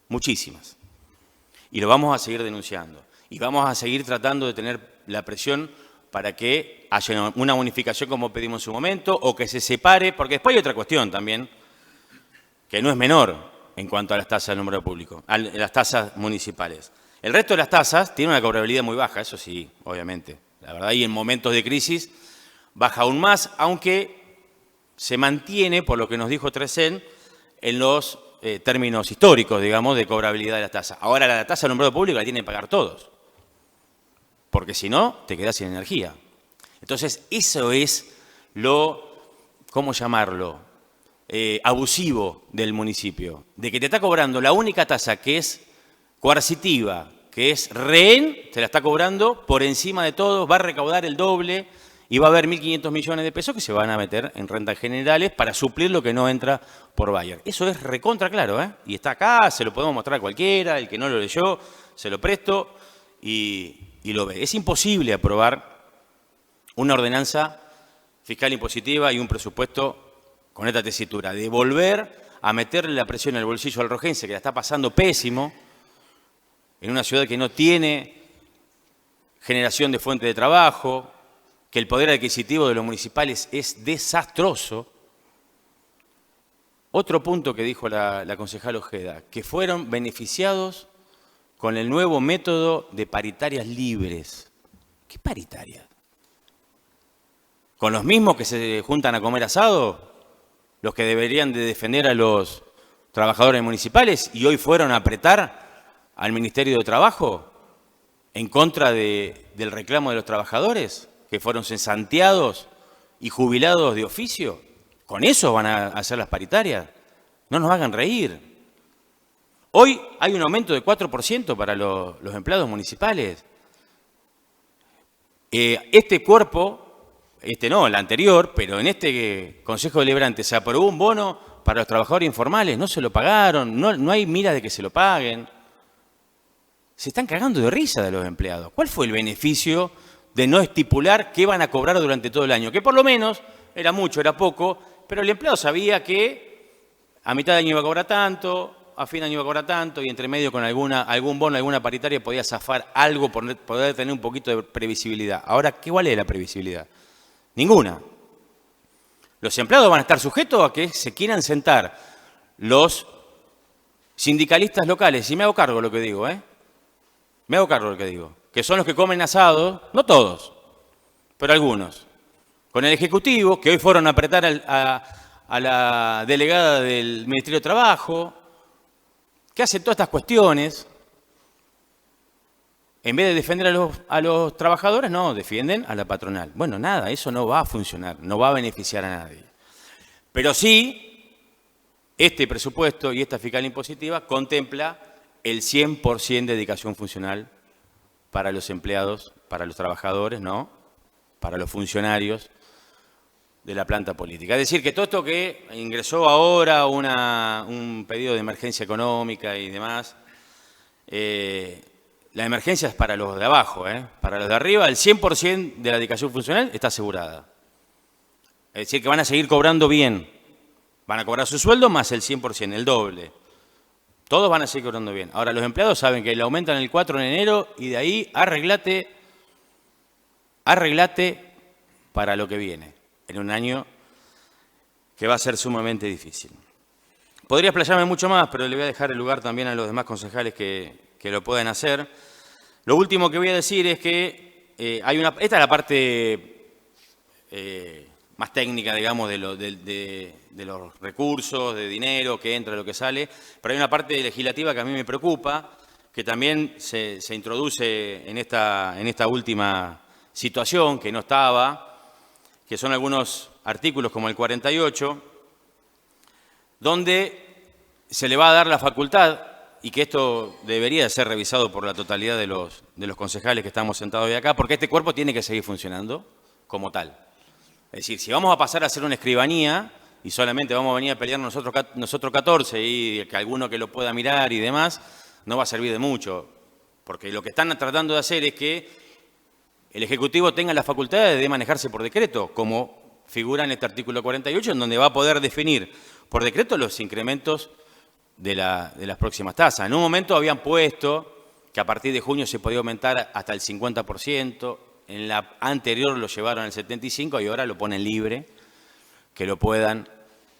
E: Muchísimas. Y lo vamos a seguir denunciando. Y vamos a seguir tratando de tener la presión para que haya una unificación como pedimos en su momento, o que se separe, porque después hay otra cuestión también, que no es menor en cuanto a las tasas de alumbrado público, a las tasas municipales. El resto de las tasas tiene una cobrabilidad muy baja, eso sí, obviamente. La verdad, y en momentos de crisis baja aún más, aunque se mantiene, por lo que nos dijo Trecen, en los términos históricos, digamos, de cobrabilidad de las tasas. Ahora la tasa de alumbrado público la tienen que pagar todos, porque si no, te quedás sin energía. Entonces, eso es lo, ¿cómo llamarlo?, abusivo del municipio, de que te está cobrando la única tasa que es coercitiva, que es rehén, te la está cobrando por encima de todo, va a recaudar el doble y va a haber 1.500 millones de pesos que se van a meter en rentas generales para suplir lo que no entra por Bayer. Eso es recontra claro, y está acá, se lo podemos mostrar a cualquiera, el que no lo leyó, se lo presto y lo ve. Es imposible aprobar una ordenanza fiscal impositiva y un presupuesto con esta tesitura, de volver a meterle la presión en el bolsillo al rojense, que la está pasando pésimo, en una ciudad que no tiene generación de fuente de trabajo, que el poder adquisitivo de los municipales es desastroso. Otro punto que dijo la concejal Ojeda, que fueron beneficiados con el nuevo método de paritarias libres. ¿Qué paritarias? ¿Con los mismos que se juntan a comer asado? ¿Los que deberían de defender a los trabajadores municipales y hoy fueron a apretar al Ministerio de Trabajo en contra del reclamo de los trabajadores que fueron cesanteados y jubilados de oficio? ¿Con eso van a hacer las paritarias? No nos hagan reír. Hoy hay un aumento de 4% para los empleados municipales. Este cuerpo, no, el anterior, pero en este Consejo Deliberante se aprobó un bono para los trabajadores informales, no se lo pagaron, no hay mira de que se lo paguen. Se están cagando de risa de los empleados. ¿Cuál fue el beneficio de no estipular qué van a cobrar durante todo el año? Que por lo menos, era mucho, era poco, pero el empleado sabía que a mitad de año iba a cobrar tanto, a fin de año iba a cobrar tanto, y entre medio con algún bono, alguna paritaria podía zafar algo, poder tener un poquito de previsibilidad. Ahora, ¿cuál es la previsibilidad? Ninguna. Los empleados van a estar sujetos a que se quieran sentar los sindicalistas locales, y me hago cargo de lo que digo, me hago cargo de lo que digo, que son los que comen asado, no todos, pero algunos, con el Ejecutivo, que hoy fueron a apretar a la delegada del Ministerio de Trabajo, que hace todas estas cuestiones. En vez de defender a los trabajadores, no, defienden a la patronal. Bueno, nada, eso no va a funcionar, no va a beneficiar a nadie. Pero sí, este presupuesto y esta fiscal impositiva contempla el 100% de dedicación funcional para los empleados, para los trabajadores, ¿no? Para los funcionarios de la planta política. Es decir, que todo esto que ingresó ahora, un pedido de emergencia económica y demás, la emergencia es para los de abajo, para los de arriba, el 100% de la dedicación funcional está asegurada. Es decir, que van a seguir cobrando bien. Van a cobrar su sueldo más el 100%, el doble. Todos van a seguir cobrando bien. Ahora, los empleados saben que le aumentan el 4 de enero y de ahí arreglate para lo que viene, en un año que va a ser sumamente difícil. Podría explayarme mucho más, pero le voy a dejar el lugar también a los demás concejales que lo puedan hacer. Lo último que voy a decir es que esta es la parte más técnica, digamos, de los recursos, de dinero que entra, lo que sale, pero hay una parte legislativa que a mí me preocupa, que también se introduce en esta última situación, que no estaba, que son algunos artículos como el 48, donde se le va a dar la facultad, y que esto debería ser revisado por la totalidad de los concejales que estamos sentados hoy acá, porque este cuerpo tiene que seguir funcionando como tal. Es decir, si vamos a pasar a ser una escribanía y solamente vamos a venir a pelear nosotros 14 y que alguno que lo pueda mirar y demás, no va a servir de mucho. Porque lo que están tratando de hacer es que el Ejecutivo tenga la facultad de manejarse por decreto, como figura en este artículo 48, en donde va a poder definir por decreto los incrementos de las próximas tasas. En un momento habían puesto que a partir de junio se podía aumentar hasta el 50%, en la anterior lo llevaron al 75% y ahora lo ponen libre, que lo puedan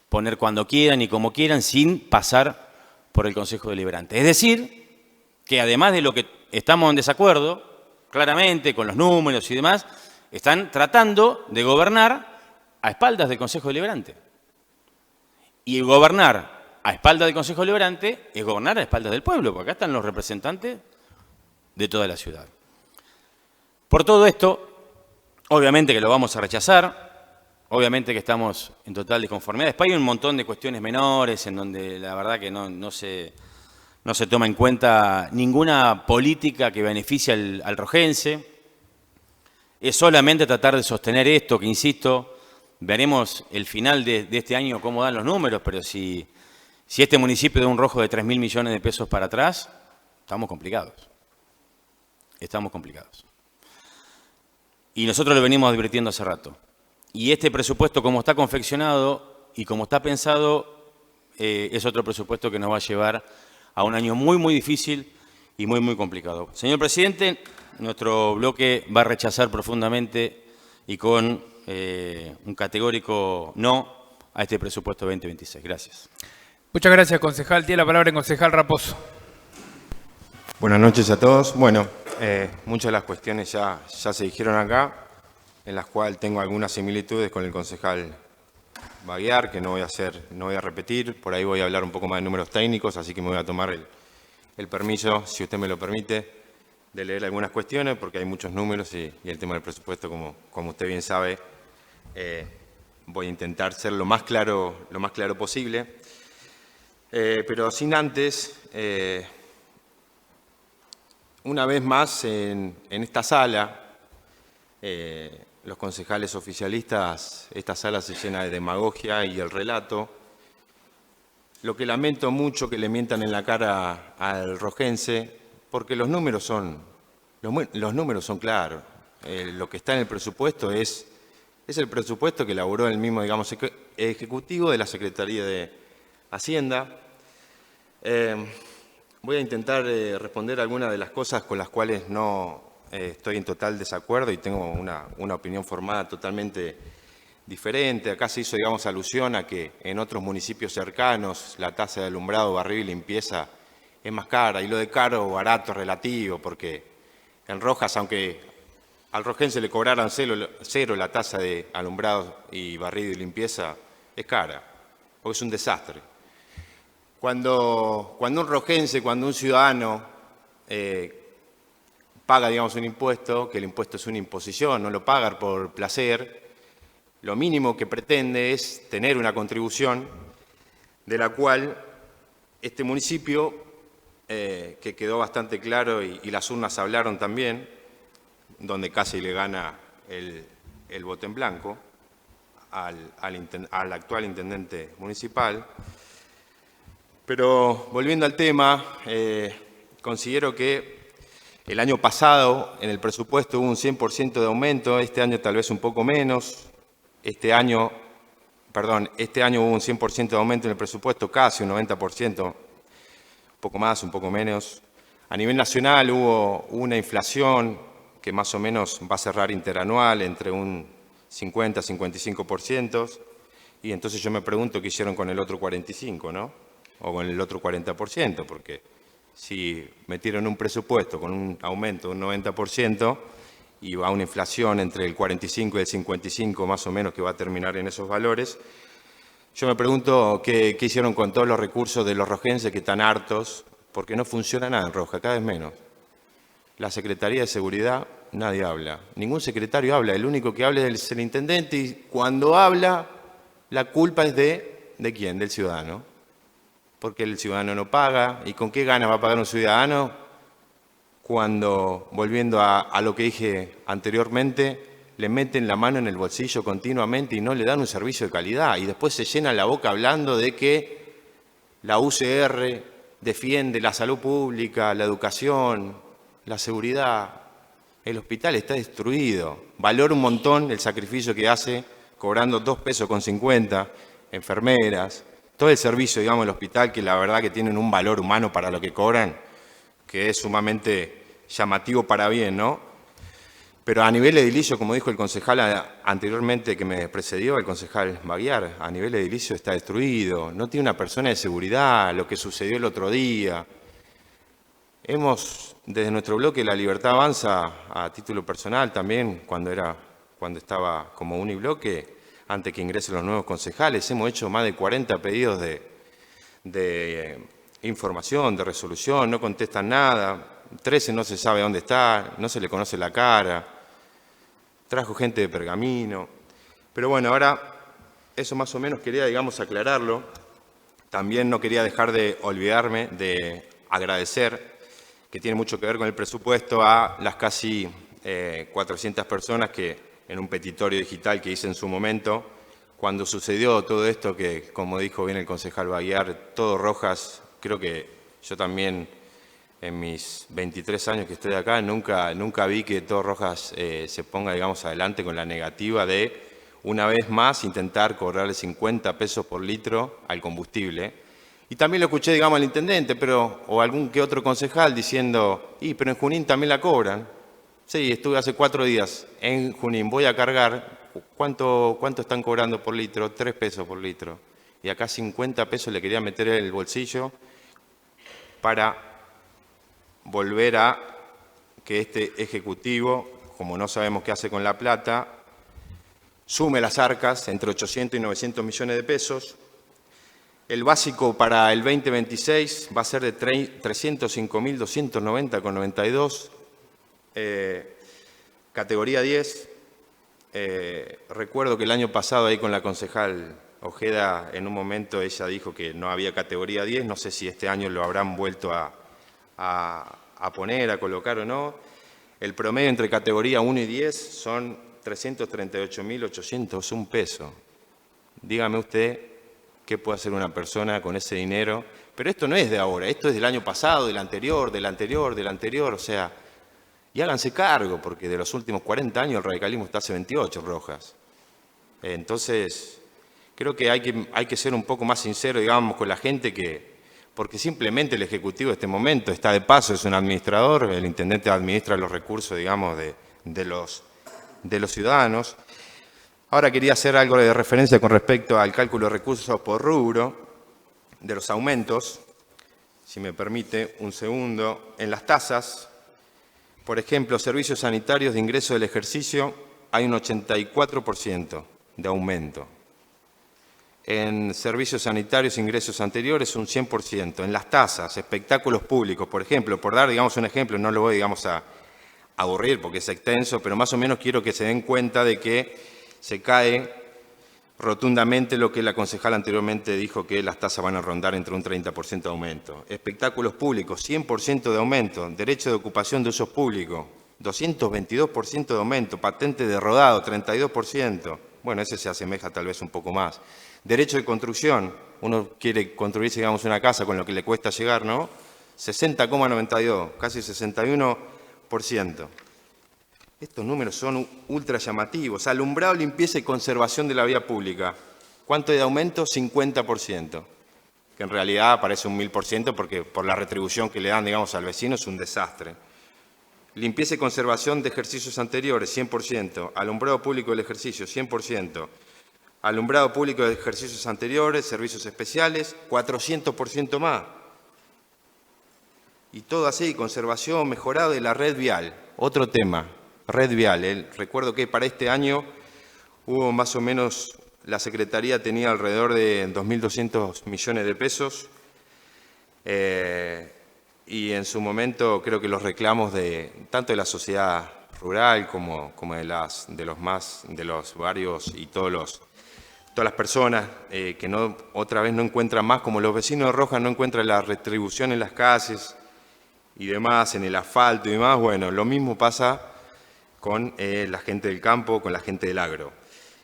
E: poner cuando quieran y como quieran sin pasar por el Consejo Deliberante. Es decir, que además de lo que estamos en desacuerdo, claramente con los números y demás, están tratando de gobernar a espaldas del Consejo Deliberante. Y gobernar a espaldas del Consejo Deliberante es gobernar a espaldas del pueblo, porque acá están los representantes de toda la ciudad. Por todo esto, obviamente que lo vamos a rechazar, obviamente que estamos en total disconformidad. Después hay un montón de cuestiones menores en donde la verdad que no se toma en cuenta ninguna política que beneficie al rojense. Es solamente tratar de sostener esto, que insisto, veremos el final de este año cómo dan los números, pero si este municipio da un rojo de 3.000 millones de pesos para atrás, estamos complicados. Estamos complicados. Y nosotros lo venimos advirtiendo hace rato. Y este presupuesto, como está confeccionado y como está pensado, es otro presupuesto que nos va a llevar a un año muy, muy difícil y muy, muy complicado. Señor presidente, nuestro bloque va a rechazar profundamente y con un categórico no a este presupuesto 2026. Gracias.
A: Muchas gracias, concejal. Tiene la palabra el concejal Raposo.
F: Buenas noches a todos. Bueno, muchas de las cuestiones ya se dijeron acá, en las cuales tengo algunas similitudes con el concejal Baguiar, que no voy a repetir. Por ahí voy a hablar un poco más de números técnicos, así que me voy a tomar el permiso, si usted me lo permite, de leer algunas cuestiones, porque hay muchos números y el tema del presupuesto, como usted bien sabe, voy a intentar ser lo más claro posible. Pero sin antes, una vez más en esta sala, los concejales oficialistas, esta sala se llena de demagogia y el relato. Lo que lamento mucho que le mientan en la cara al rojense, porque los números son claros. Lo que está en el presupuesto es el presupuesto que elaboró el mismo, digamos, ejecutivo de la Secretaría de Hacienda. Voy a intentar responder algunas de las cosas con las cuales no estoy en total desacuerdo y tengo una opinión formada totalmente diferente. Acá se hizo, digamos, alusión a que en otros municipios cercanos la tasa de alumbrado, barrido y limpieza es más cara. Y lo de caro o barato es relativo, porque en Rojas, aunque al rojense le cobraran cero la tasa de alumbrado y barrido y limpieza, es cara, porque es un desastre. Cuando un rojense, cuando un ciudadano paga, digamos, un impuesto, que el impuesto es una imposición, no lo paga por placer, lo mínimo que pretende es tener una contribución de la cual este municipio, que quedó bastante claro y las urnas hablaron también, donde casi le gana el voto en blanco al actual intendente municipal. Pero volviendo al tema, considero que el año pasado en el presupuesto hubo un 100% de aumento, este año tal vez un poco menos. Este año hubo un 100% de aumento en el presupuesto, casi un 90%, un poco más, un poco menos. A nivel nacional hubo una inflación que más o menos va a cerrar interanual entre un 50-55%, y entonces yo me pregunto qué hicieron con el otro 45%, ¿no? O con el otro 40%, porque si metieron un presupuesto con un aumento de un 90%, y va a una inflación entre el 45 y el 55 más o menos que va a terminar en esos valores. Yo me pregunto qué hicieron con todos los recursos de los rojenses que están hartos, porque no funciona nada en Roja, cada vez menos. La Secretaría de Seguridad, nadie habla. Ningún secretario habla, el único que habla es el intendente, y cuando habla, la culpa es ¿de quién? Del ciudadano. Porque el ciudadano no paga, ¿y con qué ganas va a pagar un ciudadano? Cuando, volviendo a lo que dije anteriormente, le meten la mano en el bolsillo continuamente y no le dan un servicio de calidad. Y después se llenan la boca hablando de que la UCR defiende la salud pública, la educación, la seguridad. El hospital está destruido. Valoro un montón el sacrificio que hace, cobrando 2,50 pesos, enfermeras, todo el servicio, digamos, del hospital, que la verdad que tienen un valor humano para lo que cobran, que es sumamente llamativo para bien, ¿no? Pero a nivel edilicio, como dijo el concejal anteriormente que me precedió, el concejal Baguiar, a nivel edilicio está destruido, no tiene una persona de seguridad, lo que sucedió el otro día. Hemos, desde nuestro bloque La Libertad Avanza, a título personal también, cuando estaba como unibloque, antes que ingresen los nuevos concejales, hemos hecho más de 40 pedidos de información, de resolución, no contestan nada, 13 no se sabe dónde está, no se le conoce la cara, trajo gente de Pergamino. Pero bueno, ahora eso más o menos quería, digamos, aclararlo. También no quería dejar de olvidarme de agradecer, que tiene mucho que ver con el presupuesto, a las casi 400 personas que en un petitorio digital que hice en su momento, cuando sucedió todo esto que, como dijo bien el concejal Baguiar, todo Rojas. Creo que yo también, en mis 23 años que estoy acá, nunca vi que todo Rojas se ponga, digamos, adelante con la negativa de, una vez más, intentar cobrarle 50 pesos por litro al combustible. Y también lo escuché, digamos, al intendente, o algún que otro concejal diciendo, pero en Junín también la cobran. Sí, estuve hace 4 días en Junín, voy a cargar, ¿cuánto están cobrando por litro? 3 pesos por litro. Y acá 50 pesos le quería meter en el bolsillo, para volver a que este Ejecutivo, como no sabemos qué hace con la plata, sume las arcas entre 800 y 900 millones de pesos. El básico para el 2026 va a ser de 305.290,92, categoría 10. Recuerdo que el año pasado ahí con la concejal Ojeda, en un momento ella dijo que no había categoría 10, no sé si este año lo habrán vuelto a poner, a colocar o no. El promedio entre categoría 1 y 10 son 338.801 pesos. Dígame usted qué puede hacer una persona con ese dinero. Pero esto no es de ahora, esto es del año pasado, del anterior, o sea, y háganse cargo, porque de los últimos 40 años el radicalismo está hace 28, Rojas. Entonces, creo que hay que ser un poco más sincero, digamos, con la gente, porque simplemente el Ejecutivo de este momento está de paso, es un administrador, el intendente administra los recursos, digamos, de los ciudadanos. Ahora quería hacer algo de referencia con respecto al cálculo de recursos por rubro de los aumentos. Si me permite un segundo. En las tasas, por ejemplo, servicios sanitarios de ingreso del ejercicio, hay un 84% de aumento. En servicios sanitarios, ingresos anteriores, un 100%. En las tasas, espectáculos públicos, por ejemplo, por dar, digamos, un ejemplo, no lo voy, digamos, a aburrir porque es extenso, pero más o menos quiero que se den cuenta de que se cae rotundamente lo que la concejal anteriormente dijo, que las tasas van a rondar entre un 30% de aumento. Espectáculos públicos, 100% de aumento. Derecho de ocupación de usos públicos, 222% de aumento. Patente de rodado, 32%. Bueno, ese se asemeja tal vez un poco más. Derecho de construcción, uno quiere construirse, digamos, una casa con lo que le cuesta llegar, ¿no? 60,92, casi 61%. Estos números son ultra llamativos. Alumbrado, limpieza y conservación de la vía pública. ¿Cuánto de aumento? 50%. Que en realidad parece un 1000% porque por la retribución que le dan, digamos, al vecino es un desastre. Limpieza y conservación de ejercicios anteriores, 100%. Alumbrado público del ejercicio, 100%. Alumbrado público de ejercicios anteriores, servicios especiales, 400% más. Y todo así, conservación, mejorado de la red vial. Otro tema, red vial. Recuerdo que para este año hubo más o menos, la Secretaría tenía alrededor de 2.200 millones de pesos. Y en su momento creo que los reclamos de tanto de la sociedad rural como de los barrios y todas las personas que otra vez no encuentran más, como los vecinos de Rojas no encuentran la retribución en las calles y demás, en el asfalto y demás. Bueno, lo mismo pasa con la gente del campo, con la gente del agro.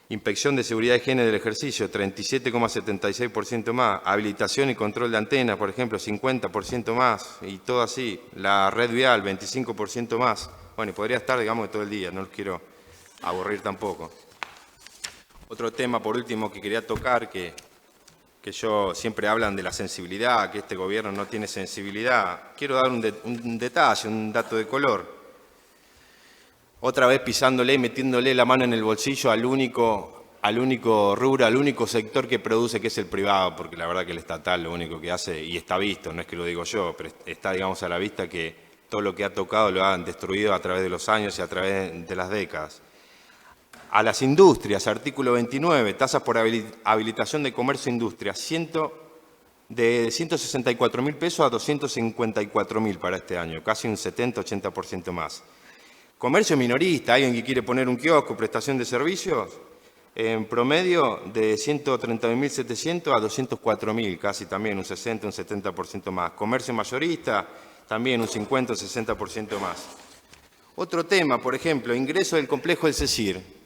F: Inspección de seguridad y higiene del ejercicio, 37,76% más. Habilitación y control de antenas, por ejemplo, 50% más. Y todo así. La red vial, 25% más. Bueno, y podría estar, digamos, todo el día, no los quiero aburrir tampoco. Otro tema, por último, que quería tocar, que yo siempre hablan de la sensibilidad, que este gobierno no tiene sensibilidad. Quiero dar un detalle, un dato de color. Otra vez pisándole y metiéndole la mano en el bolsillo al único rubro, al único sector que produce, que es el privado, porque la verdad que el estatal lo único que hace, y está visto, no es que lo digo yo, pero está, digamos, a la vista que todo lo que ha tocado lo han destruido a través de los años y a través de las décadas. A las industrias, artículo 29, tasas por habilitación de comercio e industria, de 164.000 pesos a 254.000 para este año, casi un 70-80% más. Comercio minorista, alguien que quiere poner un kiosco, prestación de servicios, en promedio de 130.700 a 204.000, casi también un 60, un 70% más. Comercio mayorista, también un 50, un 60% más. Otro tema, por ejemplo, ingreso del complejo del CECIR.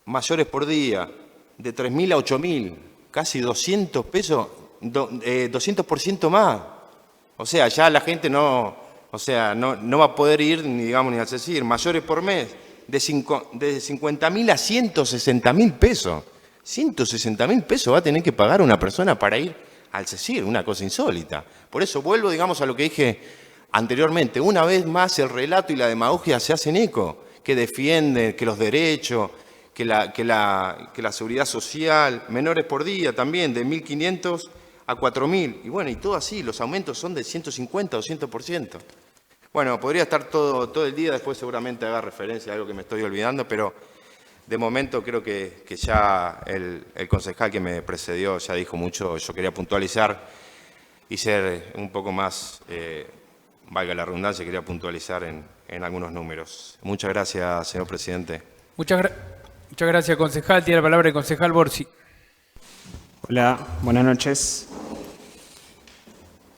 F: Mayores por día, de 3.000 a 8.000, casi 200 pesos, 200% más. O sea, ya la gente no va a poder ir ni al CECIR. Mayores por mes, de 50.000 a 160.000 pesos. 160.000 pesos va a tener que pagar una persona para ir al CECIR, una cosa insólita. Por eso vuelvo, a lo que dije anteriormente. Una vez más el relato y la demagogia se hacen eco, que defienden que los derechos, que la seguridad social, menores por día también, de 1.500 a 4.000. Y bueno, y todo así, los aumentos son de 150 o 200%. Bueno, podría estar todo el día, después seguramente haga referencia a algo que me estoy olvidando, pero de momento creo que ya el concejal que me precedió ya dijo mucho. Yo quería puntualizar y ser un poco más, valga la redundancia, quería puntualizar en algunos números. Muchas gracias, señor presidente.
A: Muchas gracias, concejal. Tiene la palabra el concejal Borsi.
G: Hola, buenas noches.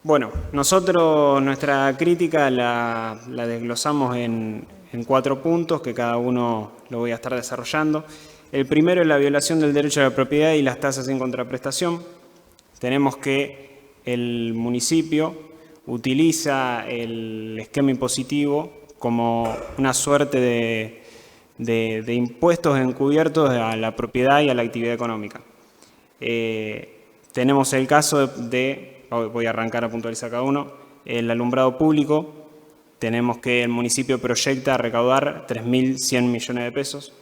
G: Bueno, nosotros nuestra crítica la desglosamos en 4 puntos, que cada uno lo voy a estar desarrollando. El primero es la violación del derecho a la propiedad y las tasas en contraprestación. Tenemos que el municipio utiliza el esquema impositivo como una suerte de impuestos encubiertos a la propiedad y a la actividad económica. Tenemos el caso voy a arrancar a puntualizar cada uno, el alumbrado público. Tenemos que el municipio proyecta recaudar 3.100 millones de pesos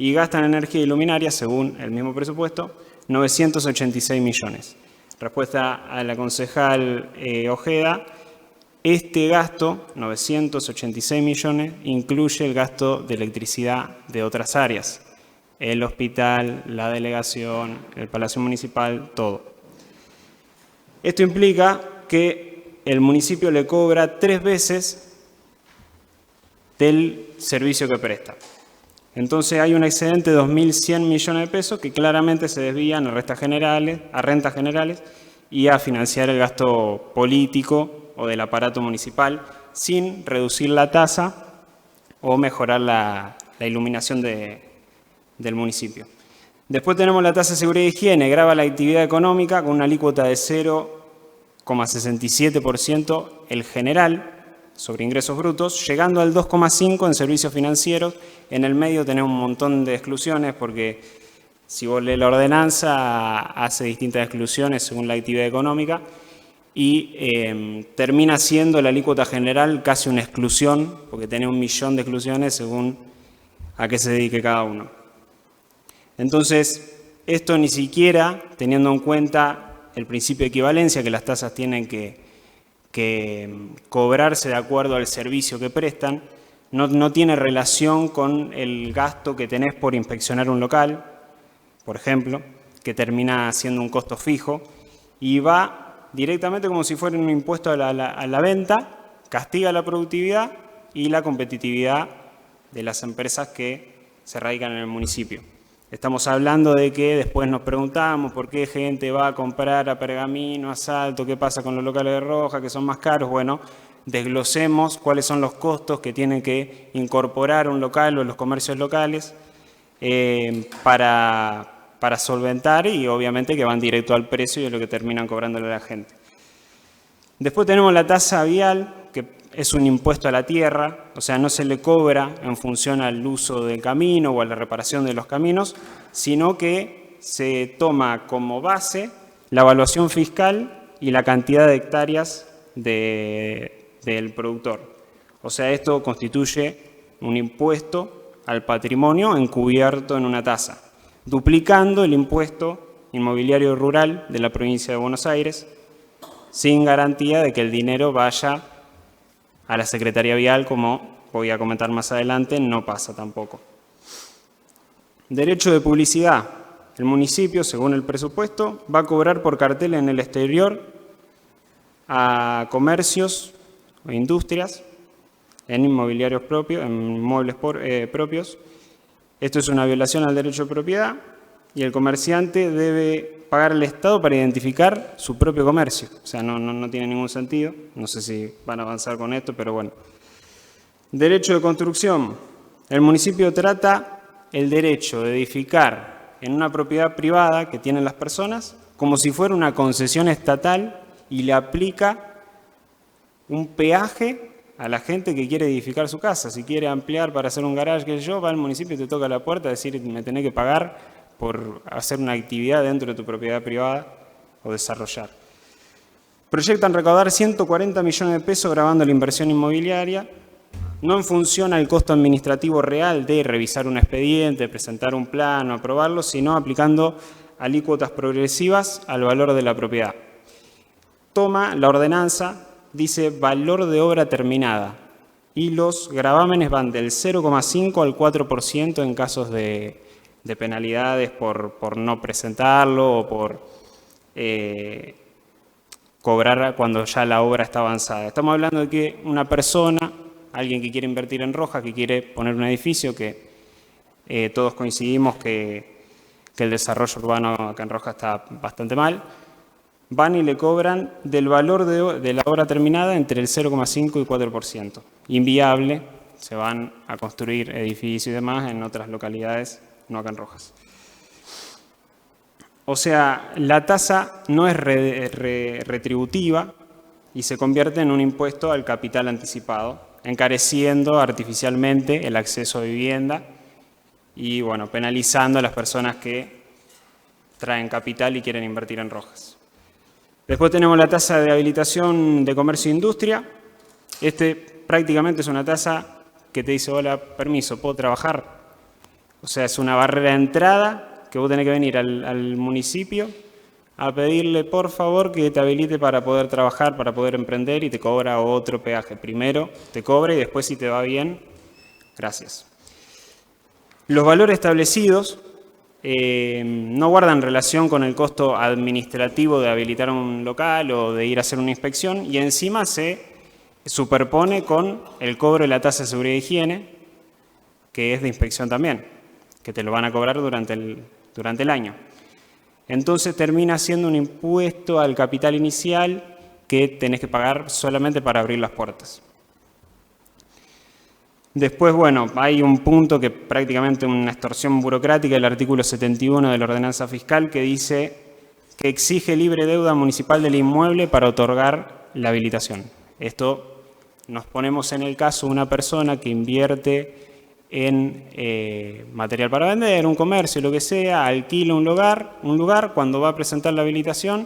G: y gastan en energía y luminaria, según el mismo presupuesto, 986 millones. Respuesta a la concejal Ojeda, este gasto, 986 millones, incluye el gasto de electricidad de otras áreas, el hospital, la delegación, el Palacio Municipal, todo. Esto implica que el municipio le cobra 3 veces del servicio que presta. Entonces hay un excedente de 2.100 millones de pesos que claramente se desvían a rentas generales y a financiar el gasto político o del aparato municipal sin reducir la tasa o mejorar la iluminación del municipio. Después tenemos la tasa de seguridad y higiene, grava la actividad económica con una alícuota de 0,67% el general sobre ingresos brutos, llegando al 2,5% en servicios financieros. En el medio tenemos un montón de exclusiones porque si vos lees la ordenanza hace distintas exclusiones según la actividad económica y termina siendo la alícuota general casi una exclusión porque tiene 1 millón de exclusiones según a qué se dedique cada uno. Entonces, esto ni siquiera teniendo en cuenta el principio de equivalencia, que las tasas tienen que cobrarse de acuerdo al servicio que prestan, no tiene relación con el gasto que tenés por inspeccionar un local, por ejemplo, que termina siendo un costo fijo, y va directamente como si fuera un impuesto a la venta, castiga la productividad y la competitividad de las empresas que se radican en el municipio. Estamos hablando de que después nos preguntamos por qué gente va a comprar a Pergamino, a Salto, qué pasa con los locales de Roja, que son más caros. Bueno, desglosemos cuáles son los costos que tiene que incorporar un local o los comercios locales para solventar y obviamente que van directo al precio y es lo que terminan cobrándole a la gente. Después tenemos la tasa vial, que es un impuesto a la tierra, o sea, no se le cobra en función al uso del camino o a la reparación de los caminos, sino que se toma como base la evaluación fiscal y la cantidad de hectáreas del productor. O sea, esto constituye un impuesto al patrimonio encubierto en una tasa, duplicando el impuesto inmobiliario rural de la provincia de Buenos Aires, sin garantía de que el dinero vaya a la Secretaría Vial, como voy a comentar más adelante, no pasa tampoco. Derecho de publicidad. El municipio, según el presupuesto, va a cobrar por cartel en el exterior a comercios o industrias en inmobiliarios propios, en inmuebles propios. Esto es una violación al derecho de propiedad y el comerciante debe pagar al Estado para identificar su propio comercio. O sea, no tiene ningún sentido. No sé si van a avanzar con esto, pero bueno. Derecho de construcción. El municipio trata el derecho de edificar en una propiedad privada que tienen las personas como si fuera una concesión estatal y le aplica un peaje a la gente que quiere edificar su casa. Si quiere ampliar para hacer un garage, qué sé yo, va al municipio y te toca la puerta a decir, me tenés que pagar por hacer una actividad dentro de tu propiedad privada o desarrollar. Proyectan recaudar 140 millones de pesos grabando la inversión inmobiliaria, no en función al costo administrativo real de revisar un expediente, presentar un plano, aprobarlo, sino aplicando alícuotas progresivas al valor de la propiedad. Toma la ordenanza, dice valor de obra terminada, y los gravámenes van del 0,5 al 4% en casos de penalidades por no presentarlo o por cobrar cuando ya la obra está avanzada. Estamos hablando de que una persona, alguien que quiere invertir en Roja, que quiere poner un edificio, que todos coincidimos que el desarrollo urbano acá en Roja está bastante mal, van y le cobran del valor de la obra terminada entre el 0,5 y 4%. Inviable, se van a construir edificios y demás en otras localidades, no acá en Rojas. O sea, la tasa no es retributiva y se convierte en un impuesto al capital anticipado, encareciendo artificialmente el acceso a vivienda y, bueno, penalizando a las personas que traen capital y quieren invertir en Rojas. Después tenemos la tasa de habilitación de comercio e industria. Prácticamente es una tasa que te dice, hola, permiso, ¿puedo trabajar? O sea, es una barrera de entrada que vos tenés que venir al municipio a pedirle por favor que te habilite para poder trabajar, para poder emprender, y te cobra otro peaje. Primero te cobra y después, si te va bien, gracias. Los valores establecidos no guardan relación con el costo administrativo de habilitar un local o de ir a hacer una inspección, y encima se superpone con el cobro de la tasa de seguridad e higiene, que es de inspección también, que te lo van a cobrar durante el año. Entonces termina siendo un impuesto al capital inicial que tenés que pagar solamente para abrir las puertas. Después, bueno, hay un punto que prácticamente una extorsión burocrática, el artículo 71 de la ordenanza fiscal, que dice que exige libre deuda municipal del inmueble para otorgar la habilitación. Esto nos ponemos en el caso de una persona que invierte en material para vender, un comercio, lo que sea, alquila un lugar, cuando va a presentar la habilitación,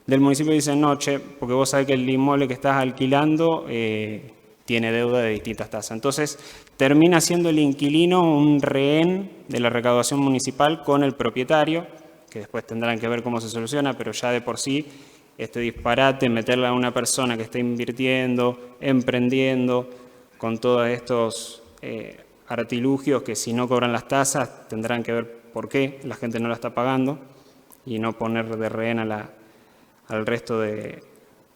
G: del municipio dice, no, che, porque vos sabés que el inmueble que estás alquilando tiene deuda de distintas tasas. Entonces, termina siendo el inquilino un rehén de la recaudación municipal con el propietario, que después tendrán que ver cómo se soluciona, pero ya de por sí, este disparate, meterle a una persona que está invirtiendo, emprendiendo, con todos estos artilugios que si no cobran las tasas tendrán que ver por qué la gente no la está pagando y no poner de rehén al resto de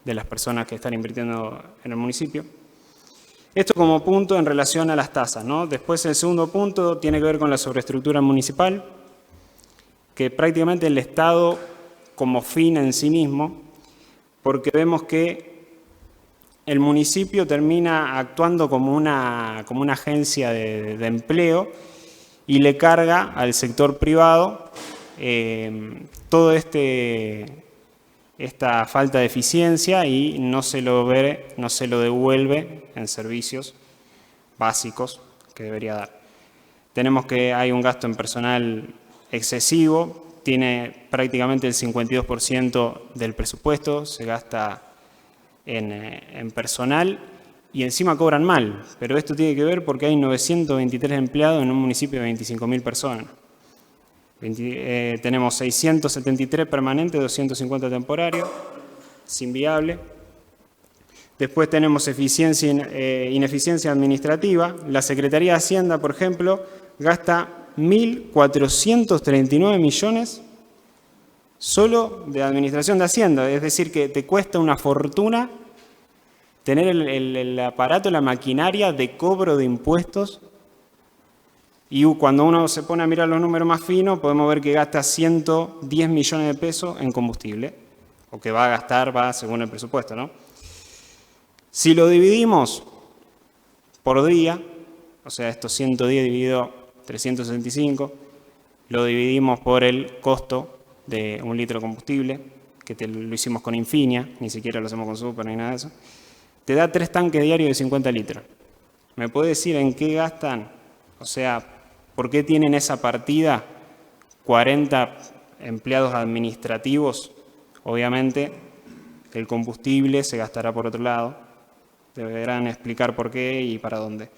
G: las personas que están invirtiendo en el municipio. Esto como punto en relación a las tasas, ¿no? Después el segundo punto tiene que ver con la sobreestructura municipal, que prácticamente el Estado como fin en sí mismo, porque vemos que el municipio termina actuando como una agencia de empleo y le carga al sector privado todo esta falta de eficiencia y no se lo devuelve en servicios básicos que debería dar. Tenemos que hay un gasto en personal excesivo, tiene prácticamente el 52% del presupuesto, se gasta en personal y encima cobran mal, pero esto tiene que ver porque hay 923 empleados en un municipio de 25.000 personas. Tenemos 673 permanentes, 250 temporarios, es inviable. Después tenemos ineficiencia administrativa. La Secretaría de Hacienda, por ejemplo, gasta 1.439 millones solo de administración de Hacienda, es decir, que te cuesta una fortuna tener el aparato, la maquinaria de cobro de impuestos, y cuando uno se pone a mirar los números más finos, podemos ver que gasta 110 millones de pesos en combustible, o que va a gastar, va según el presupuesto, ¿no? Si lo dividimos por día, o sea, estos 110 dividido 365, lo dividimos por el costo de un litro de combustible, que lo hicimos con Infinia, ni siquiera lo hacemos con Super ni nada de eso, te da 3 tanques diarios de 50 litros. ¿Me puede decir en qué gastan? O sea, ¿por qué tienen esa partida 40 empleados administrativos? Obviamente, el combustible se gastará por otro lado. Deberán explicar por qué y para dónde.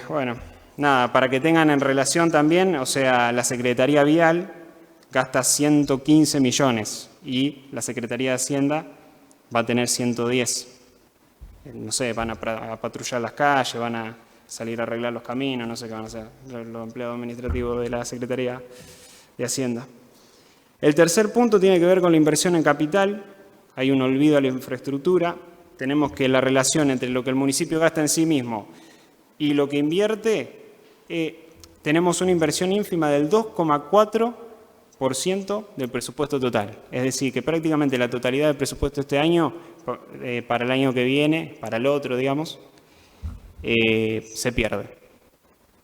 G: Bueno, nada, para que tengan en relación también, o sea, la Secretaría Vial gasta 115 millones y la Secretaría de Hacienda va a tener 110. No sé, van a patrullar las calles, van a salir a arreglar los caminos, no sé qué van a hacer los empleados administrativos de la Secretaría de Hacienda. El tercer punto tiene que ver con la inversión en capital. Hay un olvido a la infraestructura. Tenemos que la relación entre lo que el municipio gasta en sí mismo y lo que invierte, tenemos una inversión ínfima del 2,4% del presupuesto total. Es decir, que prácticamente la totalidad del presupuesto este año, para el año que viene, para el otro, digamos, se pierde.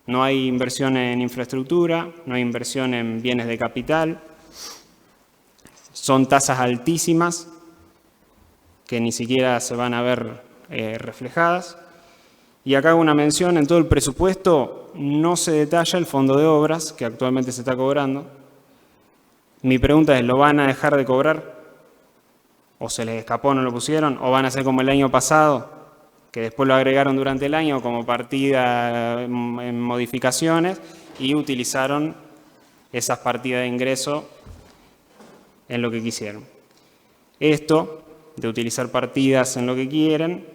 G: No hay inversión en infraestructura, no hay inversión en bienes de capital. Son tasas altísimas que ni siquiera se van a ver reflejadas. Y acá hago una mención, en todo el presupuesto no se detalla el fondo de obras que actualmente se está cobrando. Mi pregunta es, ¿lo van a dejar de cobrar? ¿O se les escapó, no lo pusieron? ¿O van a hacer como el año pasado, que después lo agregaron durante el año como partida en modificaciones y utilizaron esas partidas de ingreso en lo que quisieron. Esto, de utilizar partidas en lo que quieren,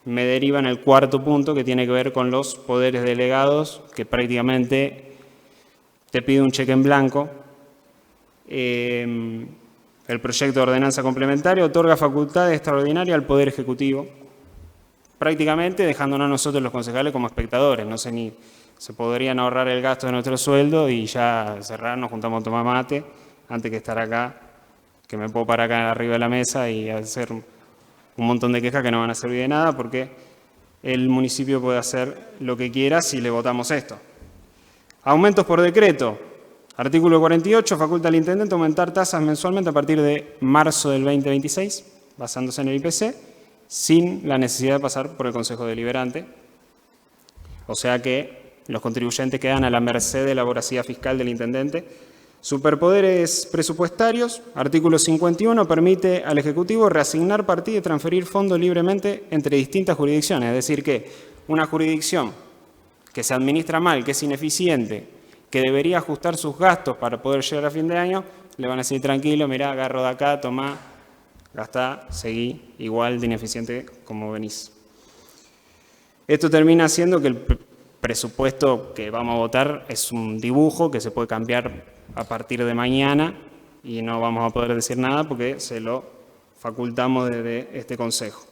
G: me deriva en el cuarto punto, que tiene que ver con los poderes delegados, que prácticamente te pide un cheque en blanco. El proyecto de ordenanza complementaria otorga facultades extraordinarias al Poder Ejecutivo, prácticamente dejándonos a nosotros los concejales como espectadores. No sé, ni se podrían ahorrar el gasto de nuestro sueldo y ya cerrar, nos juntamos a tomar mate, antes que estar acá, que me puedo parar acá arriba de la mesa y hacer un montón de quejas que no van a servir de nada, porque el municipio puede hacer lo que quiera si le votamos esto. Aumentos por decreto. Artículo 48, faculta al intendente aumentar tasas mensualmente a partir de marzo del 2026, basándose en el IPC, sin la necesidad de pasar por el Consejo Deliberante. O sea que los contribuyentes quedan a la merced de la voracidad fiscal del intendente. Superpoderes presupuestarios. Artículo 51, permite al Ejecutivo reasignar partidas y transferir fondos libremente entre distintas jurisdicciones. Es decir, que una jurisdicción que se administra mal, que es ineficiente, que debería ajustar sus gastos para poder llegar a fin de año, le van a decir, tranquilo, mirá, agarro de acá, tomá, gastá, seguí, igual de ineficiente como venís. Esto termina haciendo que el presupuesto que vamos a votar es un dibujo que se puede cambiar a partir de mañana y no vamos a poder decir nada porque se lo facultamos desde este Consejo.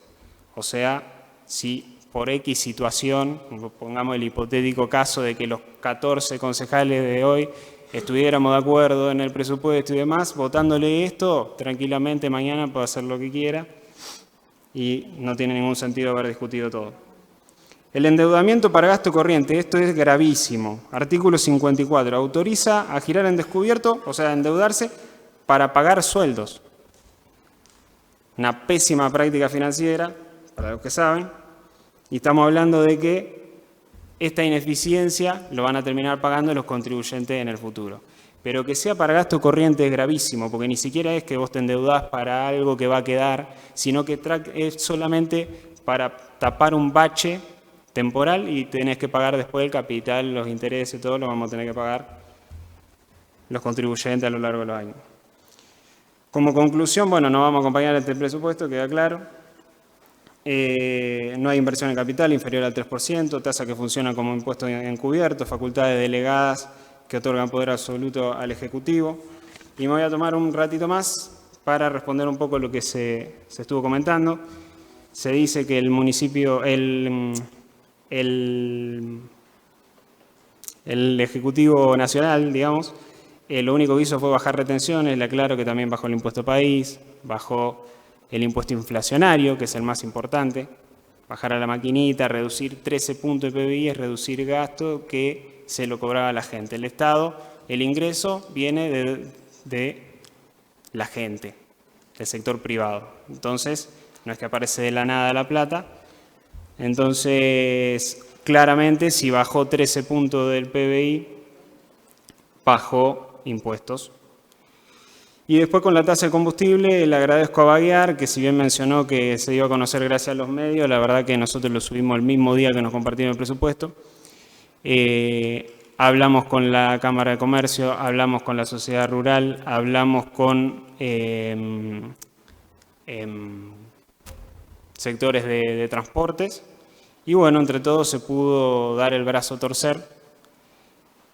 G: O sea, si por X situación, pongamos el hipotético caso de que los 14 concejales de hoy estuviéramos de acuerdo en el presupuesto y demás, votándole esto, tranquilamente mañana puede hacer lo que quiera y no tiene ningún sentido haber discutido todo. El endeudamiento para gasto corriente, esto es gravísimo. Artículo 54, autoriza a girar en descubierto, o sea, endeudarse para pagar sueldos. Una pésima práctica financiera, para los que saben, y estamos hablando de que esta ineficiencia lo van a terminar pagando los contribuyentes en el futuro. Pero que sea para gasto corriente es gravísimo, porque ni siquiera es que vos te endeudás para algo que va a quedar, sino que es solamente para tapar un bache temporal y tenés que pagar después el capital, los intereses, todo lo vamos a tener que pagar los contribuyentes a lo largo de los años. Como conclusión, bueno, no vamos a acompañar este presupuesto, queda claro. No hay inversión en capital inferior al 3%, tasa que funciona como impuesto encubierto, facultades delegadas que otorgan poder absoluto al Ejecutivo. Y me voy a tomar un ratito más para responder un poco lo que se estuvo comentando. Se dice que el municipio, el Ejecutivo Nacional, digamos, lo único que hizo fue bajar retenciones. Le aclaro que también bajó el impuesto país, bajó el impuesto inflacionario, que es el más importante, bajar a la maquinita, reducir 13 puntos de PBI, es reducir gasto que se lo cobraba a la gente. El Estado, el ingreso viene de la gente, del sector privado. Entonces, no es que aparece de la nada la plata. Entonces, claramente, si bajó 13 puntos del PBI, bajó impuestos. Y después con la tasa de combustible, le agradezco a Baguiar, que si bien mencionó que se dio a conocer gracias a los medios, la verdad que nosotros lo subimos el mismo día que nos compartieron el presupuesto. Hablamos con la Cámara de Comercio, hablamos con la sociedad rural, hablamos con sectores de transportes y bueno, entre todos se pudo dar el brazo a torcer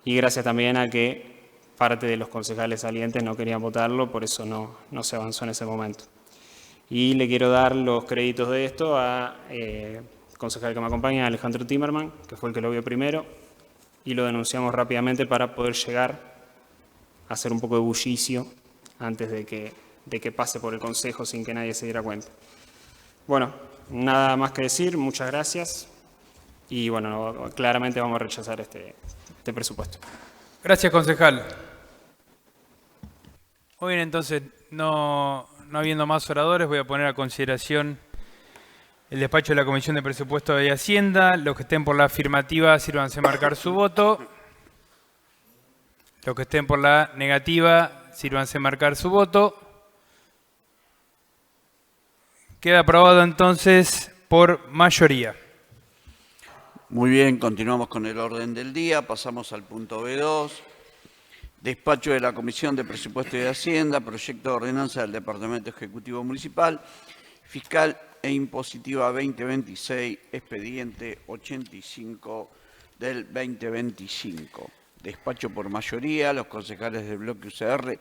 G: y gracias también a que parte de los concejales salientes no querían votarlo, por eso no se avanzó en ese momento. Y le quiero dar los créditos de esto a concejal que me acompaña, Alejandro Timerman, que fue el que lo vio primero, y lo denunciamos rápidamente para poder llegar a hacer un poco de bullicio antes de que pase por el Consejo sin que nadie se diera cuenta. Bueno, nada más que decir, muchas gracias, y bueno, claramente vamos a rechazar este presupuesto.
A: Gracias, concejal. Muy bien, entonces, no habiendo más oradores, voy a poner a consideración el despacho de la Comisión de Presupuesto y Hacienda. Los que estén por la afirmativa, sírvanse a marcar su voto. Los que estén por la negativa, sírvanse a marcar su voto. Queda aprobado entonces por mayoría.
B: Muy bien, continuamos con el orden del día. Pasamos al punto B2. Despacho de la Comisión de Presupuesto y de Hacienda, proyecto de ordenanza del Departamento Ejecutivo Municipal, fiscal e impositiva 2026, expediente 85 del 2025. Despacho por mayoría, los concejales del bloque UCR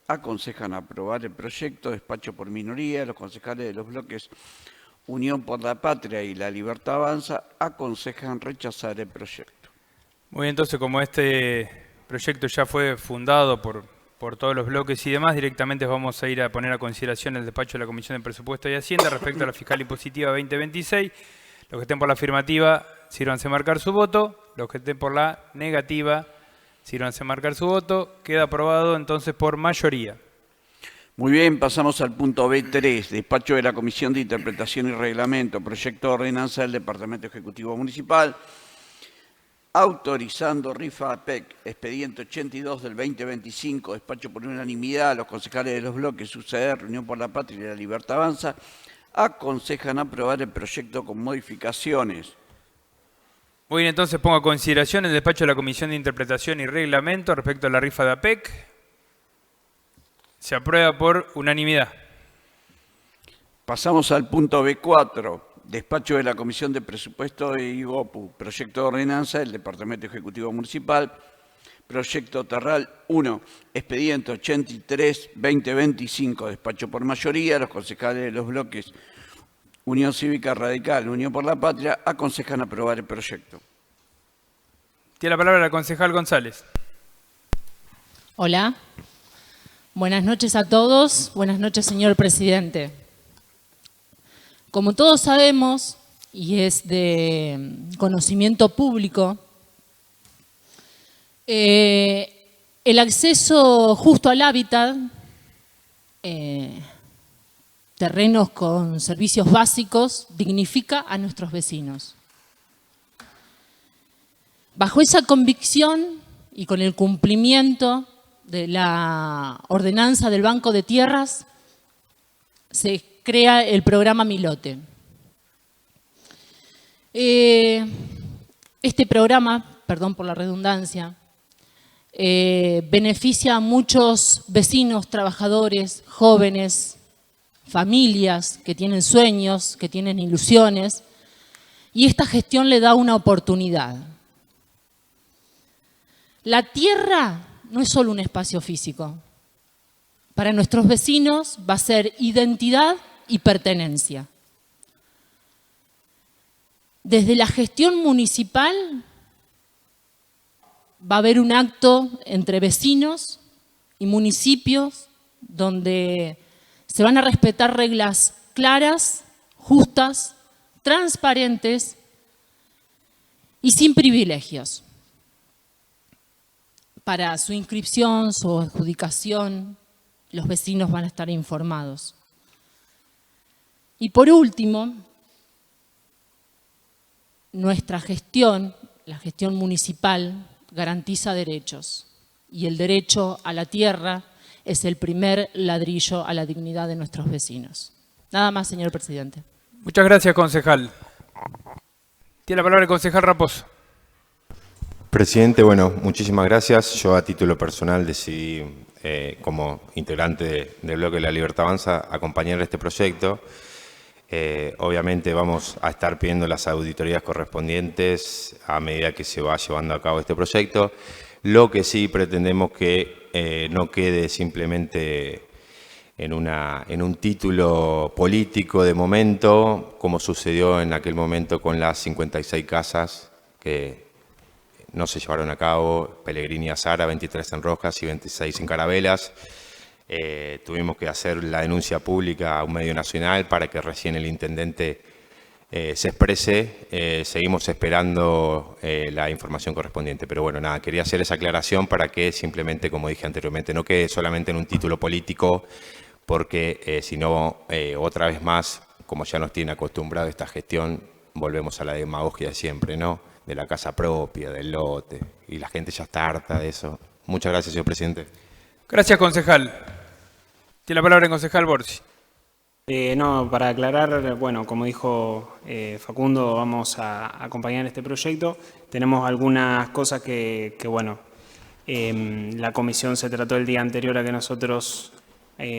B: aconsejan aprobar el proyecto. Despacho por minoría, los concejales de los bloques Unión por la Patria y La Libertad Avanza aconsejan rechazar el proyecto.
A: Muy bien, entonces como este proyecto ya fue fundado por todos los bloques y demás, directamente vamos a ir a poner a consideración el despacho de la Comisión de Presupuesto y Hacienda respecto a la fiscal impositiva 2026. Los que estén por la afirmativa, sírvanse a marcar su voto. Los que estén por la negativa, sírvanse a marcar su voto. Queda aprobado entonces por mayoría.
B: Muy bien, pasamos al punto B3, despacho de la Comisión de Interpretación y Reglamento, proyecto de ordenanza del Departamento Ejecutivo Municipal, autorizando rifa APEC, expediente 82 del 2025, despacho por unanimidad. Los concejales de los bloques UCR, Unión por la Patria y La Libertad Avanza aconsejan aprobar el proyecto con modificaciones.
A: Muy bien, entonces pongo a consideración el despacho de la Comisión de Interpretación y Reglamento respecto a la rifa de APEC. Se aprueba por unanimidad.
B: Pasamos al punto B4, despacho de la Comisión de Presupuesto de IGOPU, proyecto de ordenanza del Departamento Ejecutivo Municipal, proyecto Terral 1, expediente 83-2025, despacho por mayoría. Los concejales de los bloques Unión Cívica Radical, Unión por la Patria aconsejan aprobar el proyecto.
A: Tiene la palabra la concejal González.
H: Hola. Buenas noches a todos. Buenas noches, señor presidente. Como todos sabemos, y es de conocimiento público, el acceso justo al hábitat, terrenos con servicios básicos, dignifica a nuestros vecinos. Bajo esa convicción y con el cumplimiento de la ordenanza del Banco de Tierras, se crea el programa Milote. Este programa, perdón por la redundancia, beneficia a muchos vecinos, trabajadores, jóvenes, familias que tienen sueños, que tienen ilusiones, y esta gestión le da una oportunidad. La tierra no es solo un espacio físico. Para nuestros vecinos va a ser identidad y pertenencia. Desde la gestión municipal va a haber un acto entre vecinos y municipios donde se van a respetar reglas claras, justas, transparentes y sin privilegios. Para su inscripción, su adjudicación, los vecinos van a estar informados. Y por último, nuestra gestión, la gestión municipal, garantiza derechos. Y el derecho a la tierra es el primer ladrillo a la dignidad de nuestros vecinos. Nada más, señor presidente.
A: Muchas gracias, concejal. Tiene la palabra el concejal Raposo.
F: Presidente, bueno, muchísimas gracias. Yo a título personal decidí, como integrante del bloque de La Libertad Avanza, acompañar este proyecto. Obviamente vamos a estar pidiendo las auditorías correspondientes a medida que se va llevando a cabo este proyecto. Lo que sí pretendemos que no quede simplemente en un título político de momento, como sucedió en aquel momento con las 56 casas que no se llevaron a cabo, Pellegrini y Azara, 23 en Rojas y 26 en Carabelas. Tuvimos que hacer la denuncia pública a un medio nacional para que recién el intendente se exprese. Seguimos esperando la información correspondiente. Pero bueno, nada, quería hacer esa aclaración para que simplemente, como dije anteriormente, no quede solamente en un título político, porque si no, otra vez más, como ya nos tiene acostumbrado esta gestión, volvemos a la demagogia de siempre, ¿no? De la casa propia, del lote, y la gente ya está harta de eso. Muchas gracias, señor presidente.
A: Gracias, concejal. Tiene la palabra el concejal Borsi.
G: No, para aclarar, bueno, como dijo Facundo, vamos a acompañar este proyecto. Tenemos algunas cosas que bueno, la comisión se trató el día anterior a que nosotros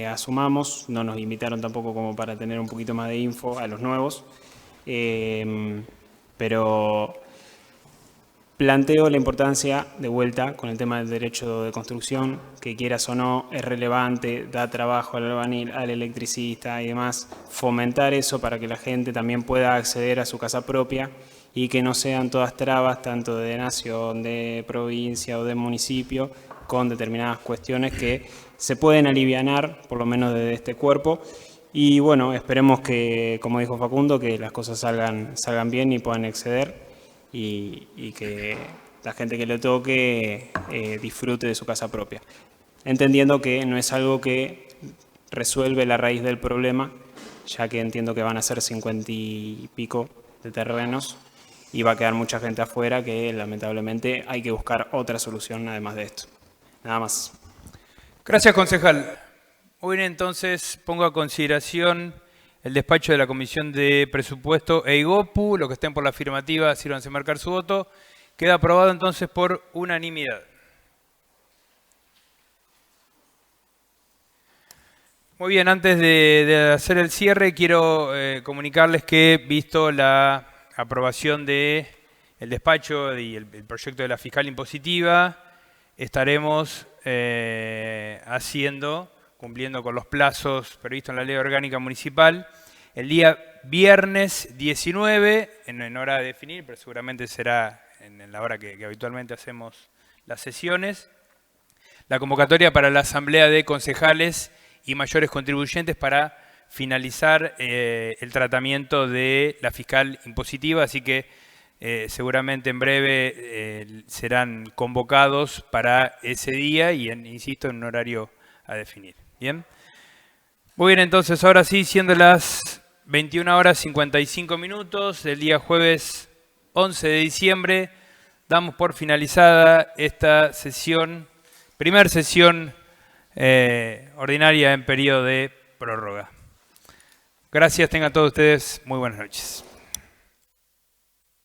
G: asumamos. No nos invitaron tampoco como para tener un poquito más de info a los nuevos. Pero planteo la importancia, de vuelta, con el tema del derecho de construcción, que quieras o no, es relevante, da trabajo al albañil, al electricista y demás, fomentar eso para que la gente también pueda acceder a su casa propia y que no sean todas trabas, tanto de nación, de provincia o de municipio, con determinadas cuestiones que se pueden alivianar, por lo menos desde este cuerpo. Y bueno, esperemos que, como dijo Facundo, que las cosas salgan bien y puedan acceder. Y que la gente que le toque disfrute de su casa propia. Entendiendo que no es algo que resuelve la raíz del problema, ya que entiendo que van a ser 50 y pico de terrenos y va a quedar mucha gente afuera que lamentablemente hay que buscar otra solución además de esto. Nada más.
A: Gracias, concejal. Muy bien, entonces pongo a consideración el despacho de la Comisión de Presupuesto e IGOPU. Los que estén por la afirmativa, sírvanse a marcar su voto. Queda aprobado entonces por unanimidad. Muy bien, antes de hacer el cierre, quiero comunicarles que, visto la aprobación del despacho y el proyecto de la fiscal impositiva, estaremos cumpliendo con los plazos previstos en la Ley Orgánica Municipal, el día viernes 19, en hora de definir, pero seguramente será en la hora que habitualmente hacemos las sesiones, la convocatoria para la Asamblea de Concejales y mayores contribuyentes para finalizar el tratamiento de la fiscal impositiva, así que seguramente en breve serán convocados para ese día y, insisto, en un horario a definir. Bien. Muy bien, entonces ahora sí, siendo las 21:55 del día jueves 11 de diciembre, damos por finalizada esta sesión, primera sesión ordinaria en periodo de prórroga. Gracias, tengan todos ustedes muy buenas noches.